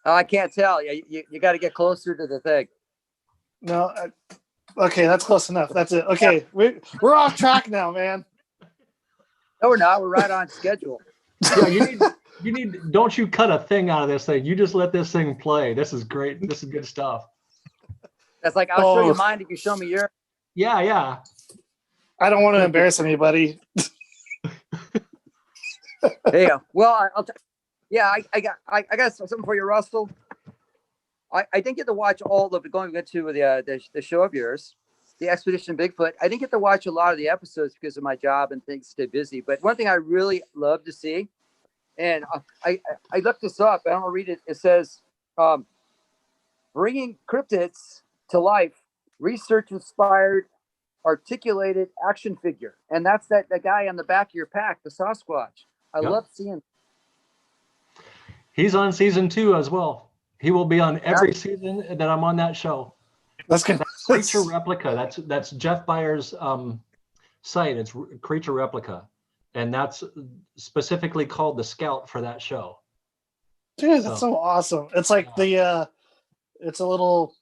Oh, I can't tell. Yeah, you got to get closer to the thing. No. Okay, that's close enough. That's it. Okay, we're off track now, man. No, we're not. We're right on schedule. Yeah, you need. Don't you cut a thing out of this thing. You just let this thing play. This is great. This is good stuff. That's like I'll show you mine if you show me yours. Yeah. I don't want to embarrass anybody. Yeah. Well, I got something for you, Russell. I didn't get to watch all of it going into the show of yours, the Expedition Bigfoot. I didn't get to watch a lot of the episodes because of my job and things stay busy. But one thing I really love to see, and I looked this up. I don't read it. It says, bringing cryptids to life, research-inspired, articulated action figure. And that's that guy on the back of your pack, the Sasquatch. I love seeing. He's on season 2 as well. He will be on every season that I'm on that show. That's good. Creature Replica. That's Jeff Byers' site. It's Creature Replica, and that's specifically called the Scout for that show. Dude, that's so awesome. It's like it's a little.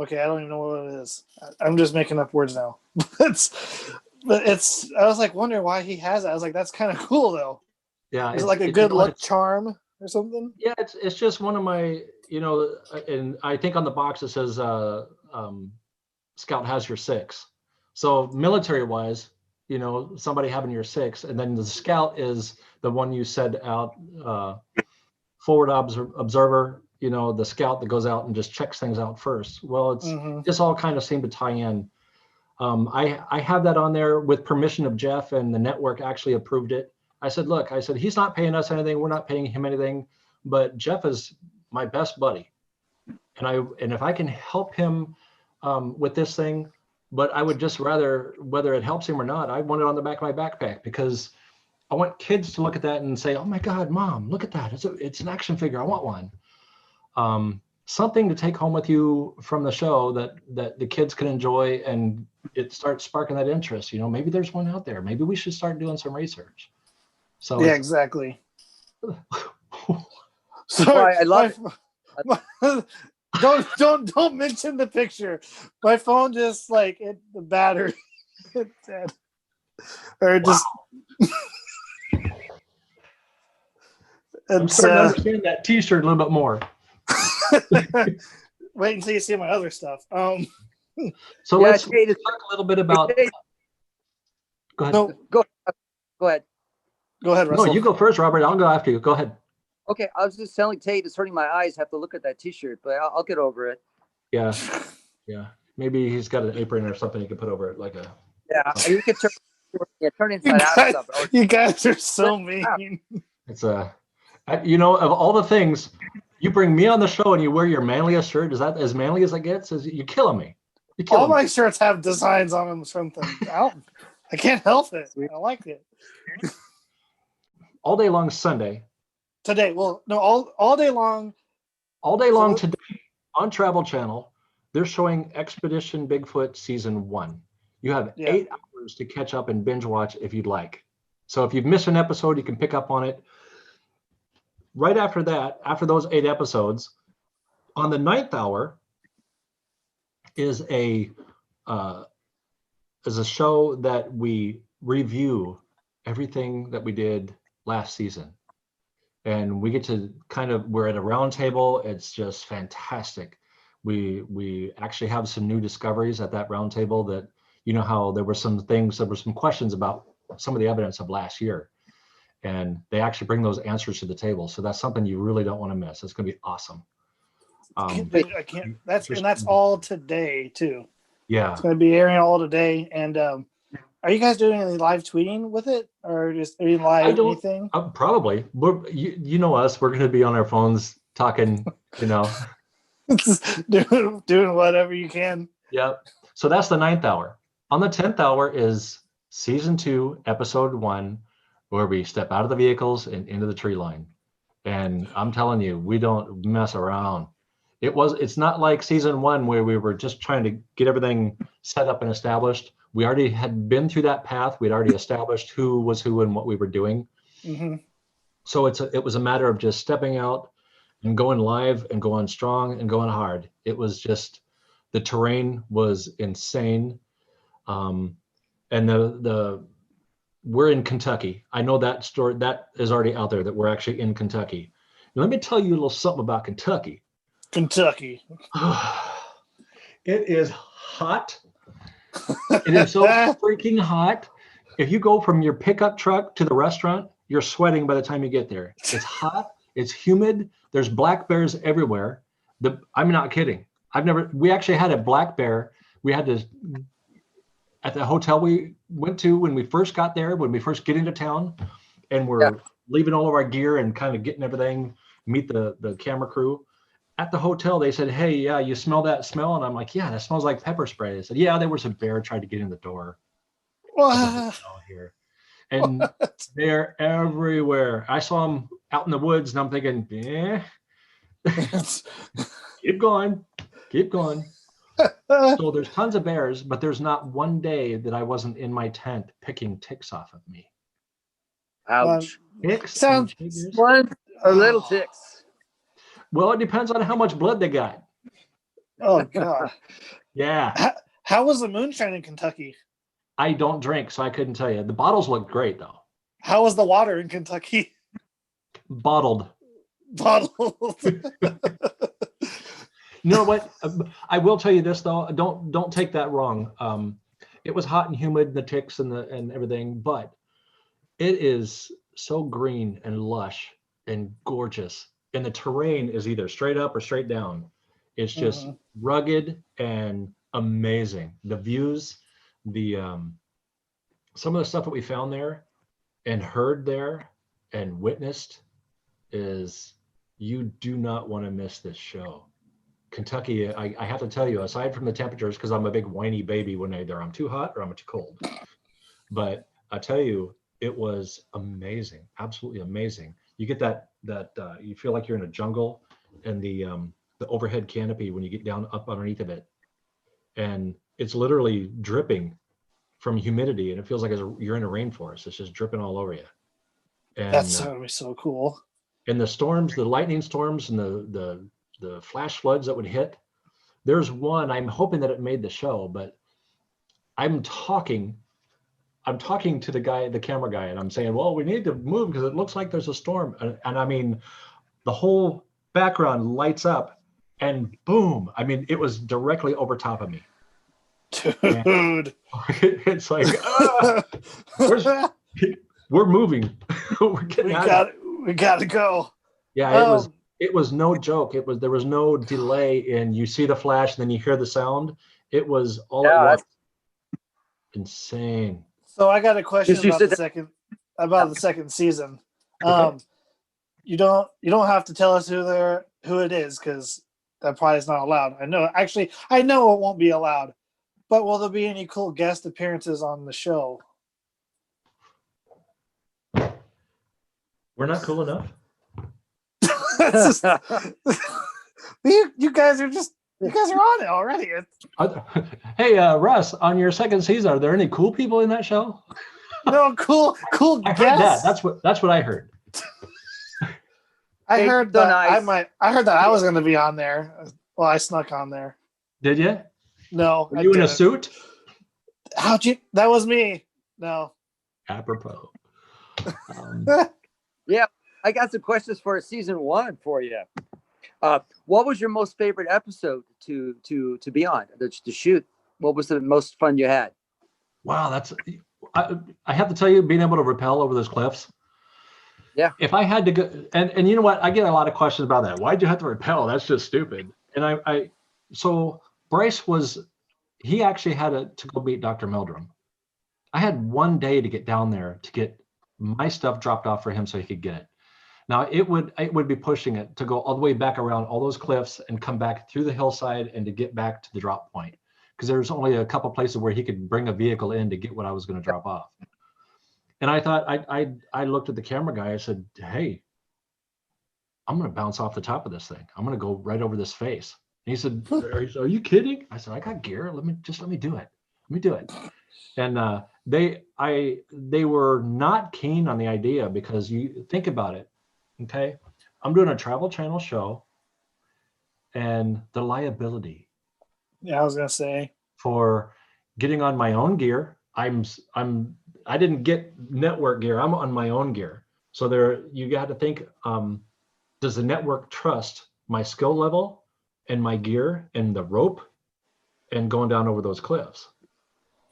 Okay, I don't even know what it is. I'm just making up words now. But it's. I was like wondering why he has it. I was like, that's kind of cool though. Yeah, is it like a good luck charm or something? Yeah, it's just one of my, and I think on the box it says Scout has your 6. So military wise, somebody having your 6, and then the Scout is the one you said out, forward observer, the Scout that goes out and just checks things out first. Well, it's this all kind of seemed to tie in. I have that on there with permission of Jeff, and the network actually approved it. I said, look, he's not paying us anything. We're not paying him anything, but Jeff is my best buddy. And if I can help him with this thing, but I would just rather, whether it helps him or not, I want it on the back of my backpack because I want kids to look at that and say, oh my God, Mom, look at that. It's an action figure. I want one. Something to take home with you from the show that the kids can enjoy, and it starts sparking that interest. Maybe there's one out there. Maybe we should start doing some research. So yeah, exactly. Sorry, I love it. Don't mention the picture. My phone just the battery it's dead. Or just I'm starting to understand that T-shirt a little bit more. Wait until you see my other stuff. So let's talk a little bit about. Go ahead. No, go ahead. Go ahead, Russell. No, you go first, Robert. I'll go after you. Go ahead. Okay, I was just telling Tate it's hurting my eyes. I have to look at that T-shirt, but I'll get over it. Yeah. Maybe he's got an apron or something you can put over it, like a. Yeah, you can turn inside out stuff. You guys are so mean. It's of all the things, You bring me on the show and you wear your manliest shirt. Is that as manly as it gets? You're killing me. You're killing All me. my shirts have designs on them. Something. I can't help it. I like it. All day long Sunday. Today, well, no, all day long. All day long today on Travel Channel, they're showing Expedition Bigfoot Season 1. You have 8 hours to catch up and binge watch if you'd like. So if you've missed an episode, you can pick up on it. Right after that, after those 8 episodes, on the 9th hour is a show that we review everything that we did last season. And we get to we're at a round table. It's just fantastic. We actually have some new discoveries at that round table that, you know how there were some questions about some of the evidence of last year. And they actually bring those answers to the table. So that's something you really don't want to miss. It's going to be awesome. I can't. That's all today too. Yeah. It's going to be airing all today. And are you guys doing any live tweeting with it, or just any live anything? Probably. You know us. We're going to be on our phones talking. doing whatever you can. Yep. So that's the 9th hour. On the 10th hour is Season 2, Episode 1, where we step out of the vehicles and into the tree line. And I'm telling you, we don't mess around. It's not like Season 1 where we were just trying to get everything set up and established. We already had been through that path. We'd already established who was who and what we were doing. Mm-hmm. So it was a matter of just stepping out and going live and going strong and going hard. It was just, the terrain was insane. And we're in Kentucky. I know that story that is already out there, that we're actually in Kentucky. Now, let me tell you a little something about Kentucky. Kentucky. It is hot. It is so freaking hot. If you go from your pickup truck to the restaurant, you're sweating by the time you get there. It's hot. It's humid. There's black bears everywhere. I'm not kidding. We actually had a black bear. We had to, at the hotel we went to when we first got there, when we first get into town, and we're leaving all of our gear and kind of getting everything, meet the camera crew. At the hotel, they said, "Hey, yeah, you smell that smell?" And I'm like, "Yeah, that smells like pepper spray." They said, "Yeah, there was a bear tried to get in the door." Here. And they're everywhere. I saw them out in the woods, and I'm thinking, keep going. So there's tons of bears, but there's not one day that I wasn't in my tent picking ticks off of me. Ouch. Ticks? Sounds one or little ticks. Well, it depends on how much blood they got. Oh, God. Yeah. How was the moonshine in Kentucky? I don't drink, so I couldn't tell you. The bottles look great, though. How was the water in Kentucky? Bottled. You know what? I will tell you this, though. Don't take that wrong. It was hot and humid, the ticks and everything, but it is so green and lush and gorgeous. And the terrain is either straight up or straight down. It's just rugged and amazing. The views, some of the stuff that we found there and heard there and witnessed is, you do not want to miss this show. Kentucky, I have to tell you, aside from the temperatures, because I'm a big whiny baby when either I'm too hot or I'm too cold. But I tell you, it was amazing, absolutely amazing. You get that you feel like you're in a jungle, and the overhead canopy when you get down up underneath of it, and it's literally dripping from humidity, and it feels like you're in a rainforest. It's just dripping all over you. And that's gonna be so cool. And the storms, the lightning storms, and the flash floods that would hit. There's one, I'm hoping that it made the show, but I'm talking to the camera guy, and I'm saying, well, we need to move because it looks like there's a storm. And I mean, the whole background lights up, and boom. I mean, it was directly over top of me. Dude. It's like, we're moving. We're getting we got to go. Yeah, it was no joke. There was no delay in, you see the flash and then you hear the sound. It was all at once. Insane. So I got a question about the second season. Okay. You don't have to tell us who who it is because that probably is not allowed. I know it won't be allowed. But will there be any cool guest appearances on the show? We're not cool enough. You guys are on it already. Hey, Russ, on your second season, are there any cool people in that show? No, cool I heard guests. that. That's what I heard. I heard that nice. I heard that I was going to be on there. Well, I snuck on there. Did you? No. Were you in a suit? How'd you? That was me. No. Apropos. Yeah, I got some questions for season 1 for you. What was your most favorite episode to be on, to shoot? What was the most fun you had? Wow, I have to tell you, being able to rappel over those cliffs. Yeah. If I had to go, and you know what, I get a lot of questions about that. Why'd you have to rappel? That's just stupid. And so Bryce he actually had to go meet Dr. Meldrum. I had one day to get down there to get my stuff dropped off for him so he could get it. Now it would be pushing it to go all the way back around all those cliffs and come back through the hillside and to get back to the drop point, because there's only a couple places where he could bring a vehicle in to get what I was going to drop off. And I thought, I looked at the camera guy. I said, hey, I'm going to bounce off the top of this thing. I'm going to go right over this face. And he said, are you kidding? I said, I got gear. Let me do it. Let me do it. And they were not keen on the idea, because you think about it. Okay. I'm doing a Travel Channel show, and the liability. Yeah, I was going to say. For getting on my own gear. I didn't get network gear. I'm on my own gear. So you got to think, does the network trust my skill level and my gear and the rope and going down over those cliffs?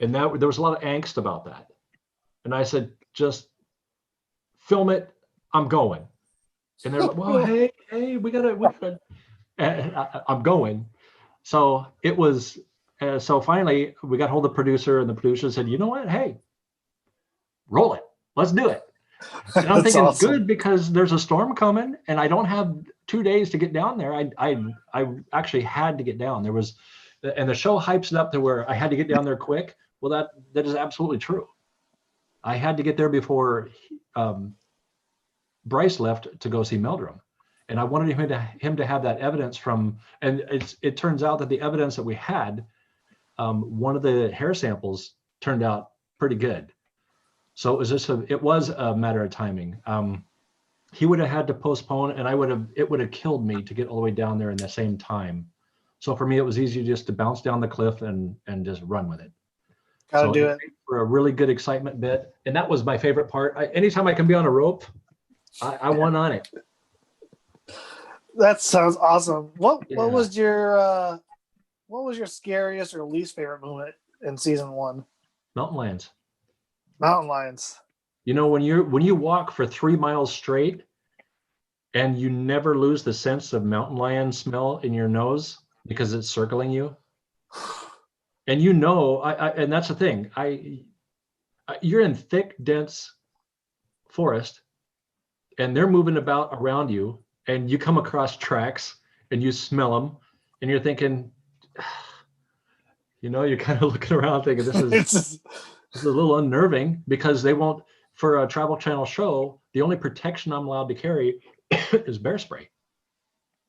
And there was a lot of angst about that. And I said, just film it. I'm going. And they're like, well, hey, we gotta. And I'm going. So it was. So finally, we got hold of the producer, and the producer said, you know what? Hey, roll it. Let's do it. And I'm thinking, awesome. Good, because there's a storm coming, and I don't have 2 days to get down there. I actually had to get down. And the show hypes it up to where I had to get down there quick. Well, that is absolutely true. I had to get there before Bryce left to go see Meldrum. And I wanted him to have that evidence from, and it turns out that the evidence that we had, one of the hair samples turned out pretty good. So it was a matter of timing. He would have had to postpone, and it would have killed me to get all the way down there in the same time. So for me, it was easy just to bounce down the cliff and just run with it. Gotta do it. For a really good excitement bit. And that was my favorite part. Anytime I can be on a rope, I want on it. That sounds awesome. What was your scariest or least favorite moment in season 1? Mountain lions. Mountain lions. You know, when you walk for 3 miles straight and you never lose the sense of mountain lion smell in your nose because it's circling you. And you know, and that's the thing. You're in thick, dense forest, and they're moving about around you, and you come across tracks, and you smell them, and you're thinking, you know, you're kind of looking around thinking, this is a little unnerving, because they won't, for a Travel Channel show, the only protection I'm allowed to carry is bear spray.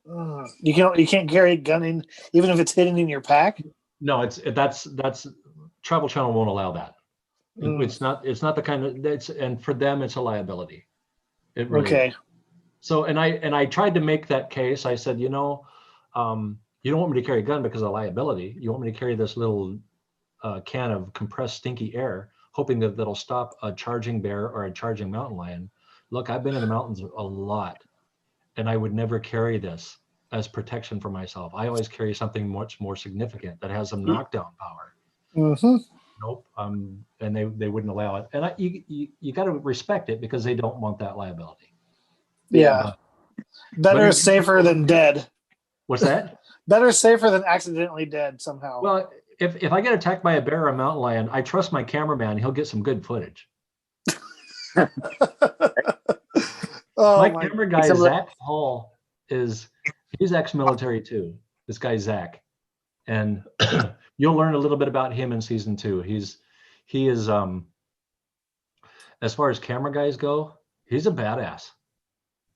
You can't carry a gun even if it's hidden in your pack. No, that's Travel Channel won't allow that. It's not the kind of, and for them it's a liability. It really okay. Is. So and I tried to make that case. I said, you know, you don't want me to carry a gun because of liability. You want me to carry this little can of compressed stinky air, hoping that that'll stop a charging bear or a charging mountain lion. Look, I've been in the mountains a lot, and I would never carry this as protection for myself. I always carry something much more significant that has some knockdown power. Mm-hmm. Nope. And they wouldn't allow it. And you got to respect it, because they don't want that liability. Yeah. Better safer than dead. What's that? Better safer than accidentally dead somehow. Well, if I get attacked by a bear or a mountain lion, I trust my cameraman. He'll get some good footage. My camera guy, Zach Hall, is he's ex-military too. This guy Zach, and you'll learn a little bit about him in season 2. He is as far as camera guys go, he's a badass.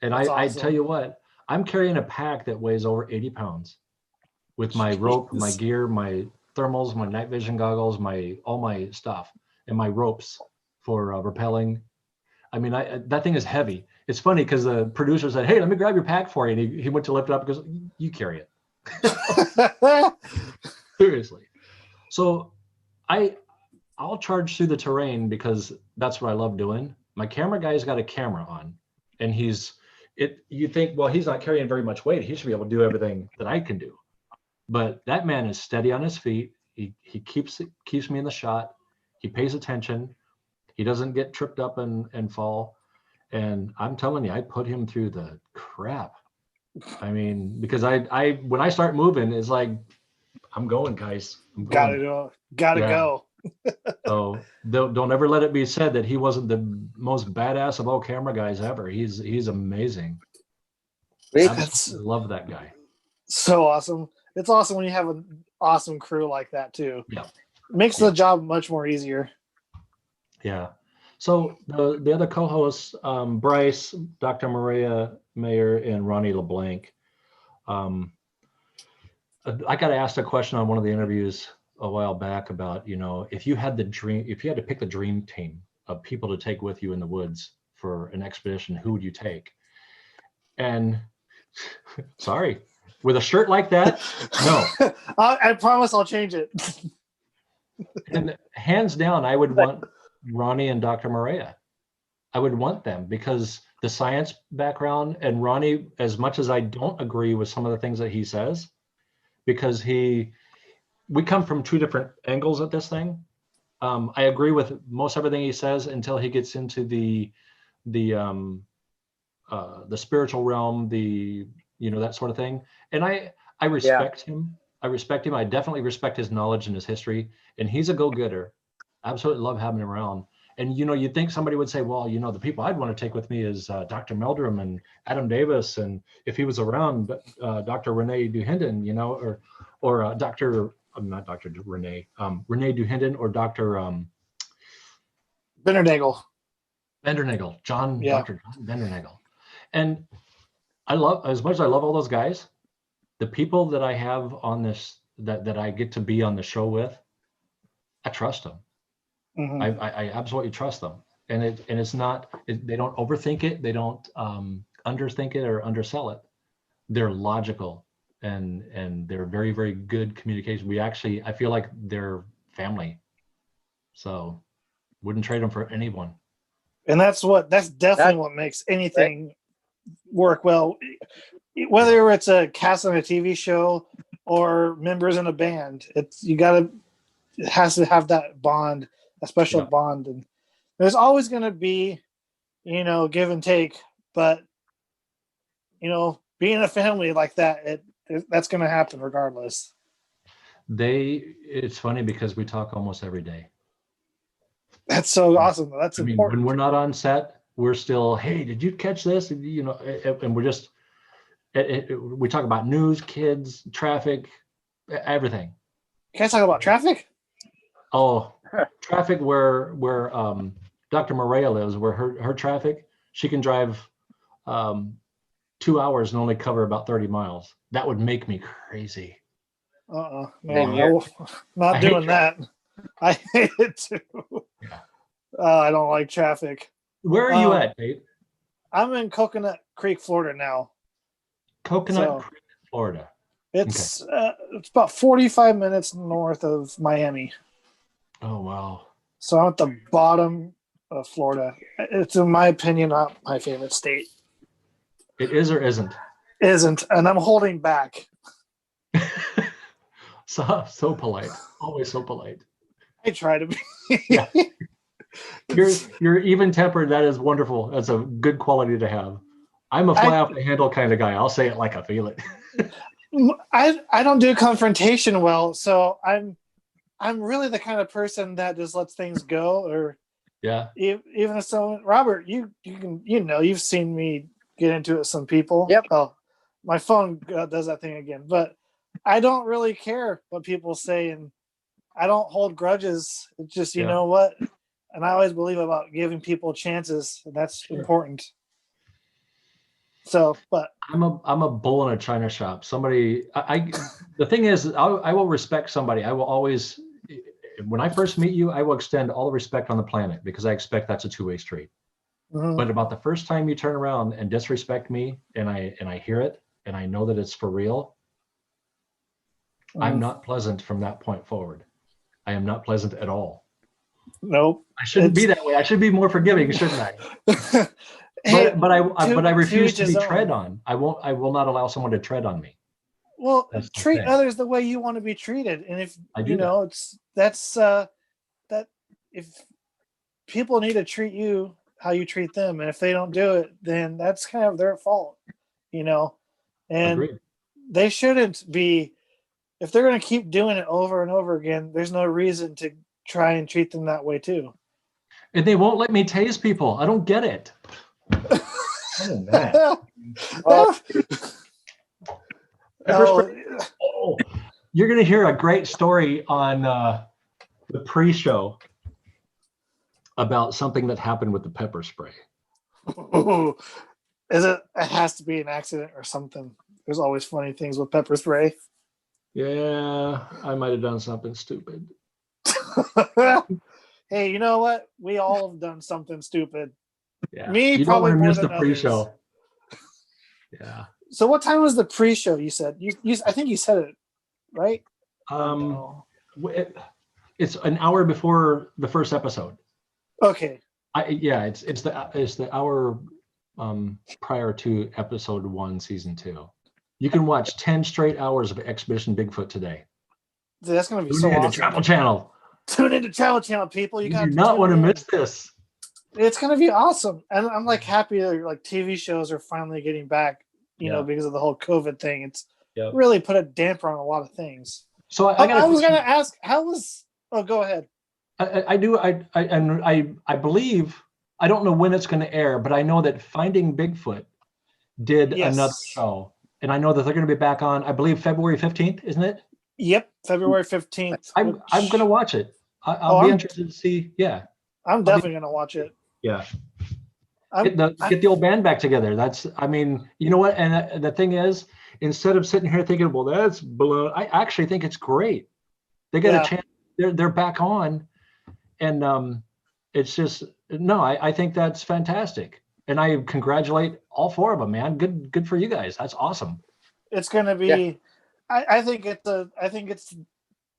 And That's I awesome. tell you what, I'm carrying a pack that weighs over 80 pounds with my rope, my gear, my thermals, my night vision goggles, all my stuff, and my ropes for rappelling. I mean, that thing is heavy. It's funny because the producer said, "Hey, let me grab your pack for you." And he went to lift it up and goes, "You carry it." Seriously. So I'll charge through the terrain because that's what I love doing. My camera guy's got a camera on, and you think, well, he's not carrying very much weight. He should be able to do everything that I can do. But that man is steady on his feet. He keeps me in the shot. He pays attention. He doesn't get tripped up and fall. And I'm telling you, I put him through the crap. I mean, because I when I start moving, it's like, I'm going, guys. I'm going. Gotta go. So don't ever let it be said that he wasn't the most badass of all camera guys ever. He's amazing. I love that guy. So awesome. It's awesome when you have an awesome crew like that too. Yeah. It makes the job much more easier. Yeah. So the other co-hosts, Bryce, Dr. Maria Mayer, and Ronnie LeBlanc. I got asked a question on one of the interviews a while back about, if you had to pick the dream team of people to take with you in the woods for an expedition, who would you take? And sorry, with a shirt like that, no. I promise I'll change it. And hands down, I would want Ronnie and Dr. Maria. I would want them because the science background, and Ronnie, as much as I don't agree with some of the things that he says, because we come from 2 different angles at this thing. I agree with most everything he says until he gets into the spiritual realm, that sort of thing. And I respect him. I respect him. I definitely respect his knowledge and his history. And he's a go-getter. Absolutely love having him around. And, you'd think somebody would say, well, the people I'd want to take with me is Dr. Meldrum and Adam Davis. And if he was around, Dr. Renee Duhinden, or not Dr. Renee, Renee Duhinden, or Dr. Bendernagel. John, yeah. Dr. John Bendernagel. And as much as I love all those guys, the people that I have on this, that I get to be on the show with, I trust them. Mm-hmm. I absolutely trust them. And it's not, they don't overthink it. They don't underthink it or undersell it. They're logical and they're very, very good communication. I feel like they're family. So wouldn't trade them for anyone. And that's definitely what makes anything work well, whether it's a cast on a TV show or members in a band. It has to have that bond, a special bond, and there's always going to be, give and take. But being a family like that, that's going to happen regardless. It's funny because we talk almost every day. That's so awesome. That's important. When we're not on set, we're still, hey, did you catch this? And we're just, we talk about news, kids, traffic, everything. You guys talk about traffic? Oh, traffic where Dr. Maria lives, where her traffic, she can drive 2 hours and only cover about 30 miles. That would make me crazy. No, not doing that. I hate it too. Yeah. I don't like traffic. Where are you at, Tate? I'm in Coconut Creek, Florida now. Coconut Creek, Florida. It's about 45 minutes north of Miami. Oh, wow. So I'm at the bottom of Florida. It's, in my opinion, not my favorite state. It is or isn't? Isn't, and I'm holding back. So polite. Always so polite. I try to be. Yeah. You're even-tempered. That is wonderful. That's a good quality to have. I'm a fly-off-the-handle kind of guy. I'll say it like I feel it. I don't do confrontation well, so I'm really the kind of person that just lets things go. Or even if someone, Robert, you can, you've seen me get into it with some people. Yep. Oh, my phone does that thing again. But I don't really care what people say, and I don't hold grudges. It's just, you know what? And I always believe about giving people chances, and that's important. So, but I'm a bull in a china shop. Somebody, the thing is, I will respect somebody. I will always, when I first meet you, I will extend all the respect on the planet because I expect that's a two-way street. But about the first time you turn around and disrespect me, and I hear it, and I know that it's for real, I'm not pleasant from that point forward. I am not pleasant at all. Nope. I shouldn't be that way. I should be more forgiving, shouldn't I? But I refuse to be tread on. I will not allow someone to tread on me. Well, treat others the way you want to be treated, and if you know that if people need to treat you how you treat them, and if they don't do it, then that's kind of their fault, you know. And Agreed. They shouldn't be. If they're going to keep doing it over and over again, there's no reason to try and treat them that way too. And they won't let me tase people. I don't get it. You're going to hear a great story on the pre-show about something that happened with the pepper spray. It has to be an accident or something. There's always funny things with pepper spray. Yeah, I might have done something stupid. Hey, you know what? We all have done something stupid. Yeah. Me, you probably don't more miss than the pre-show. others. Yeah. So what time was the pre-show? You said I think you said it, right? It's an hour before the first episode. Okay. It's the hour prior to episode 1, season 2. You can watch 10 straight hours of Expedition Bigfoot today. Dude, that's going to be Tune so in awesome. to Travel Channel. Tune into Travel Channel, people. You do not want to miss this. It's going to be awesome. And I'm like happy that like TV shows are finally getting back, you know, because of the whole COVID thing. It's really put a damper on a lot of things. So I was going to ask, go ahead. I believe, I don't know when it's going to air, but I know that Finding Bigfoot did another show. And I know that they're going to be back on, I believe, February 15th, isn't it? Yep, February 15th. I'm going to watch it. I'll be interested to see. Yeah. I'm definitely going to watch it. Yeah. Get the old band back together. You know what? And the thing is, instead of sitting here thinking, well, that's blown, I actually think it's great. They get a chance. They're back on. And it's just, I think that's fantastic. And I congratulate all 4 of them, man. Good for you guys. That's awesome. It's going to be, I think it's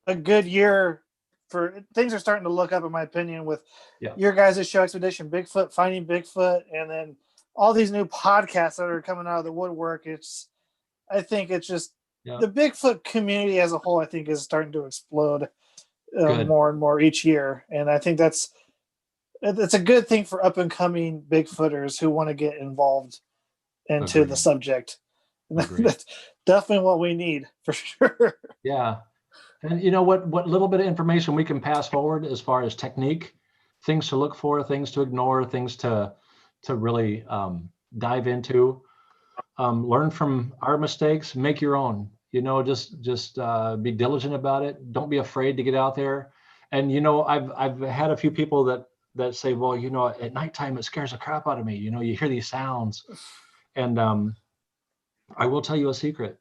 a good year for, things are starting to look up, in my opinion, with your guys' show, Expedition Bigfoot, Finding Bigfoot, and then all these new podcasts that are coming out of the woodwork. I think it's just the Bigfoot community as a whole, I think, is starting to explode more and more each year. And I think it's a good thing for up and coming Bigfooters who want to get involved into the subject. That's definitely what we need, for sure. Yeah. And you know what little bit of information we can pass forward as far as technique, things to look for, things to ignore, things to really dive into, learn from our mistakes, make your own, just be diligent about it. Don't be afraid to get out there. And, I've had a few people that say, well, at nighttime, it scares the crap out of me. You hear these sounds. And I will tell you a secret.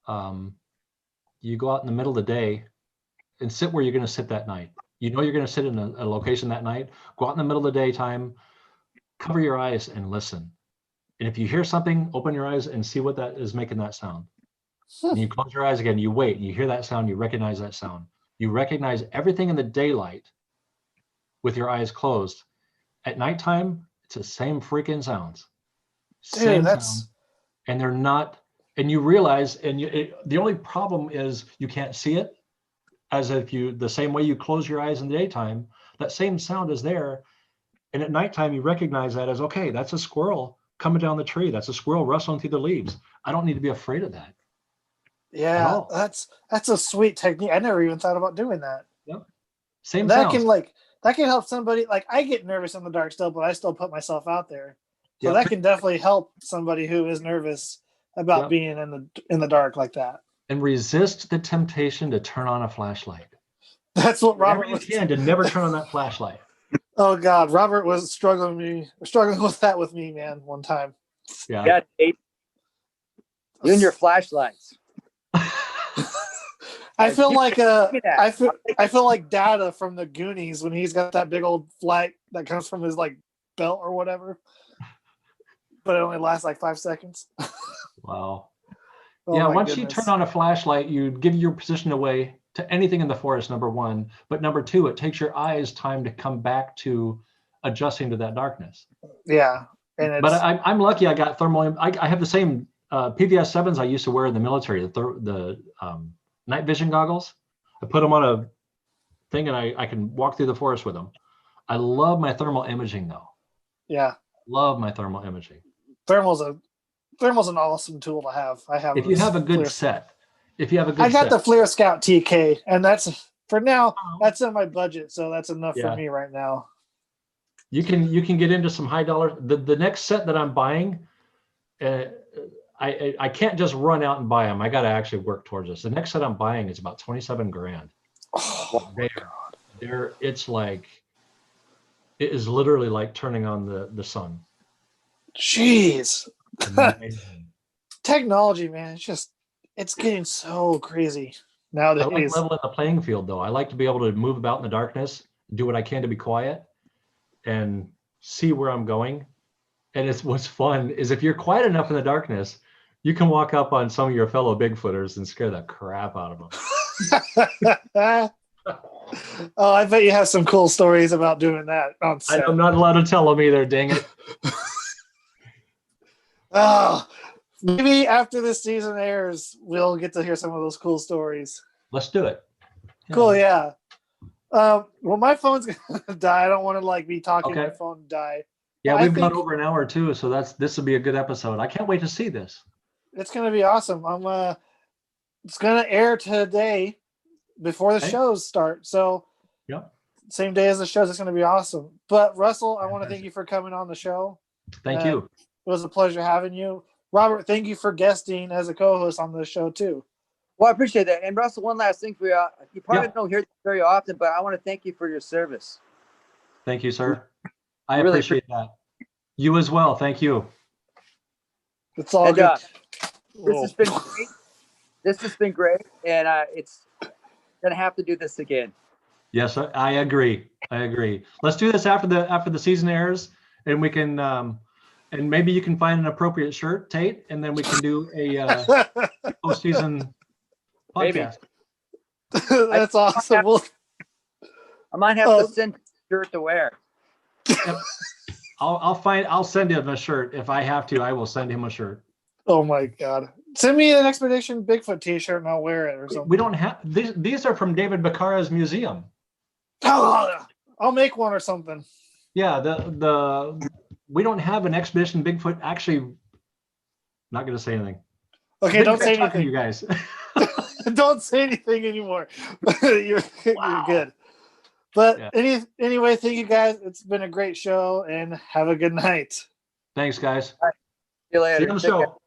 You go out in the middle of the day and sit where you're going to sit that night. You're going to sit in a location that night. Go out in the middle of the daytime, cover your eyes and listen. And if you hear something, open your eyes and see what that is making that sound. And you close your eyes again, you wait, and you hear that sound, you recognize that sound. You recognize everything in the daylight with your eyes closed. At nighttime, it's the same freaking sounds. Same sound. And they're not, and you realize, the only problem is you can't see it, as if the same way you close your eyes in the daytime, that same sound is there. And at nighttime, you recognize that as, okay, that's a squirrel coming down the tree. That's a squirrel rustling through the leaves. I don't need to be afraid of that. Yeah, that's a sweet technique. I never even thought about doing that. Yep. Same that sounds. That can help somebody. Like, I get nervous in the dark still, but I still put myself out there. So that can definitely help somebody who is nervous about Yep. being in the dark like that. And resist the temptation to turn on a flashlight. That's what Whatever Robert you was. can to never turn on that flashlight. Oh God, Robert was struggling with that with me, man, one time. Yeah. Yeah, Tate. You and your flashlights. I feel like Give me that. I feel like Data from the Goonies when he's got that big old light that comes from his like belt or whatever, but it only lasts like 5 seconds. Wow. Oh, Yeah, my once goodness. you turn on a flashlight, you give your position away to anything in the forest, number one. But number two, it takes your eyes time to come back to adjusting to that darkness. Yeah, and it's, But I'm lucky I got thermal. I have the same PVS 7s I used to wear in the military, the night vision goggles. I put them on a thing and I can walk through the forest with them. I love my thermal imaging though. yeah, Love my thermal imaging. thermal's an awesome tool to have. I have. If you have a good FLIR. set. If you have a good I got set. the FLIR Scout TK, and that's for now. That's in my budget, so that's enough Yeah. for me right now. You can get into some high dollar. The next set that I'm buying, I can't just run out and buy them. I got to actually work towards this. The next set I'm buying is about 27 grand. Oh, It's like, it is literally like turning on the sun. jeez. Amazing. Technology, man, it's getting so crazy I like nowadays. leveling the playing field though. I like to be able to move about in the darkness, do what I can to be quiet, and see where I'm going. And what's fun is if you're quiet enough in the darkness, you can walk up on some of your fellow Bigfooters and scare the crap out of them. Oh, I bet you have some cool stories about doing that on set. I'm not allowed to tell them either, dang it. Oh, maybe after this season airs, we'll get to hear some of those cool stories. Let's do it. Cool, yeah. Well, my phone's gonna die. I don't want to like be talking Okay. my phone die. Yeah, I we've gone think- over an hour too, so this will be a good episode. I can't wait to see this. It's gonna be awesome. It's gonna air today before the Okay. shows start. So Yep. same day as the shows, it's gonna be awesome. But Russell, I want to thank you for coming on the show. Thank you. It was a pleasure having you. Robert, thank you for guesting as a co-host on the show too. Well, I appreciate that. And Russell, one last thing for you. You probably Yeah. don't hear this very often, but I want to thank you for your service. Thank you, sir. I Really appreciate that. You as well. Thank you. It's all And, good. This has been great. This has been great, and it's gonna have to do this again. Yes, I agree. I agree. Let's do this after the season airs, and we can and maybe you can find an appropriate shirt, Tate, and then we can do a postseason Maybe. podcast. That's awesome. Well, I might have Oh. to send a shirt to wear. I'll send him a shirt if I have to. I will send him a shirt. oh my God. Send me an Expedition Bigfoot t-shirt and I'll wear it or something. We don't have these are from David Becara's museum. Oh, I'll make one or something. Yeah, we don't have an Expedition Bigfoot. Actually, not going to say anything. Okay, don't say Talking to anything. you guys. Don't say anything anymore. You're good. But Yeah. Anyway, thank you guys. It's been a great show and have a good night. Thanks, guys. See you later. See you on the Take care. show.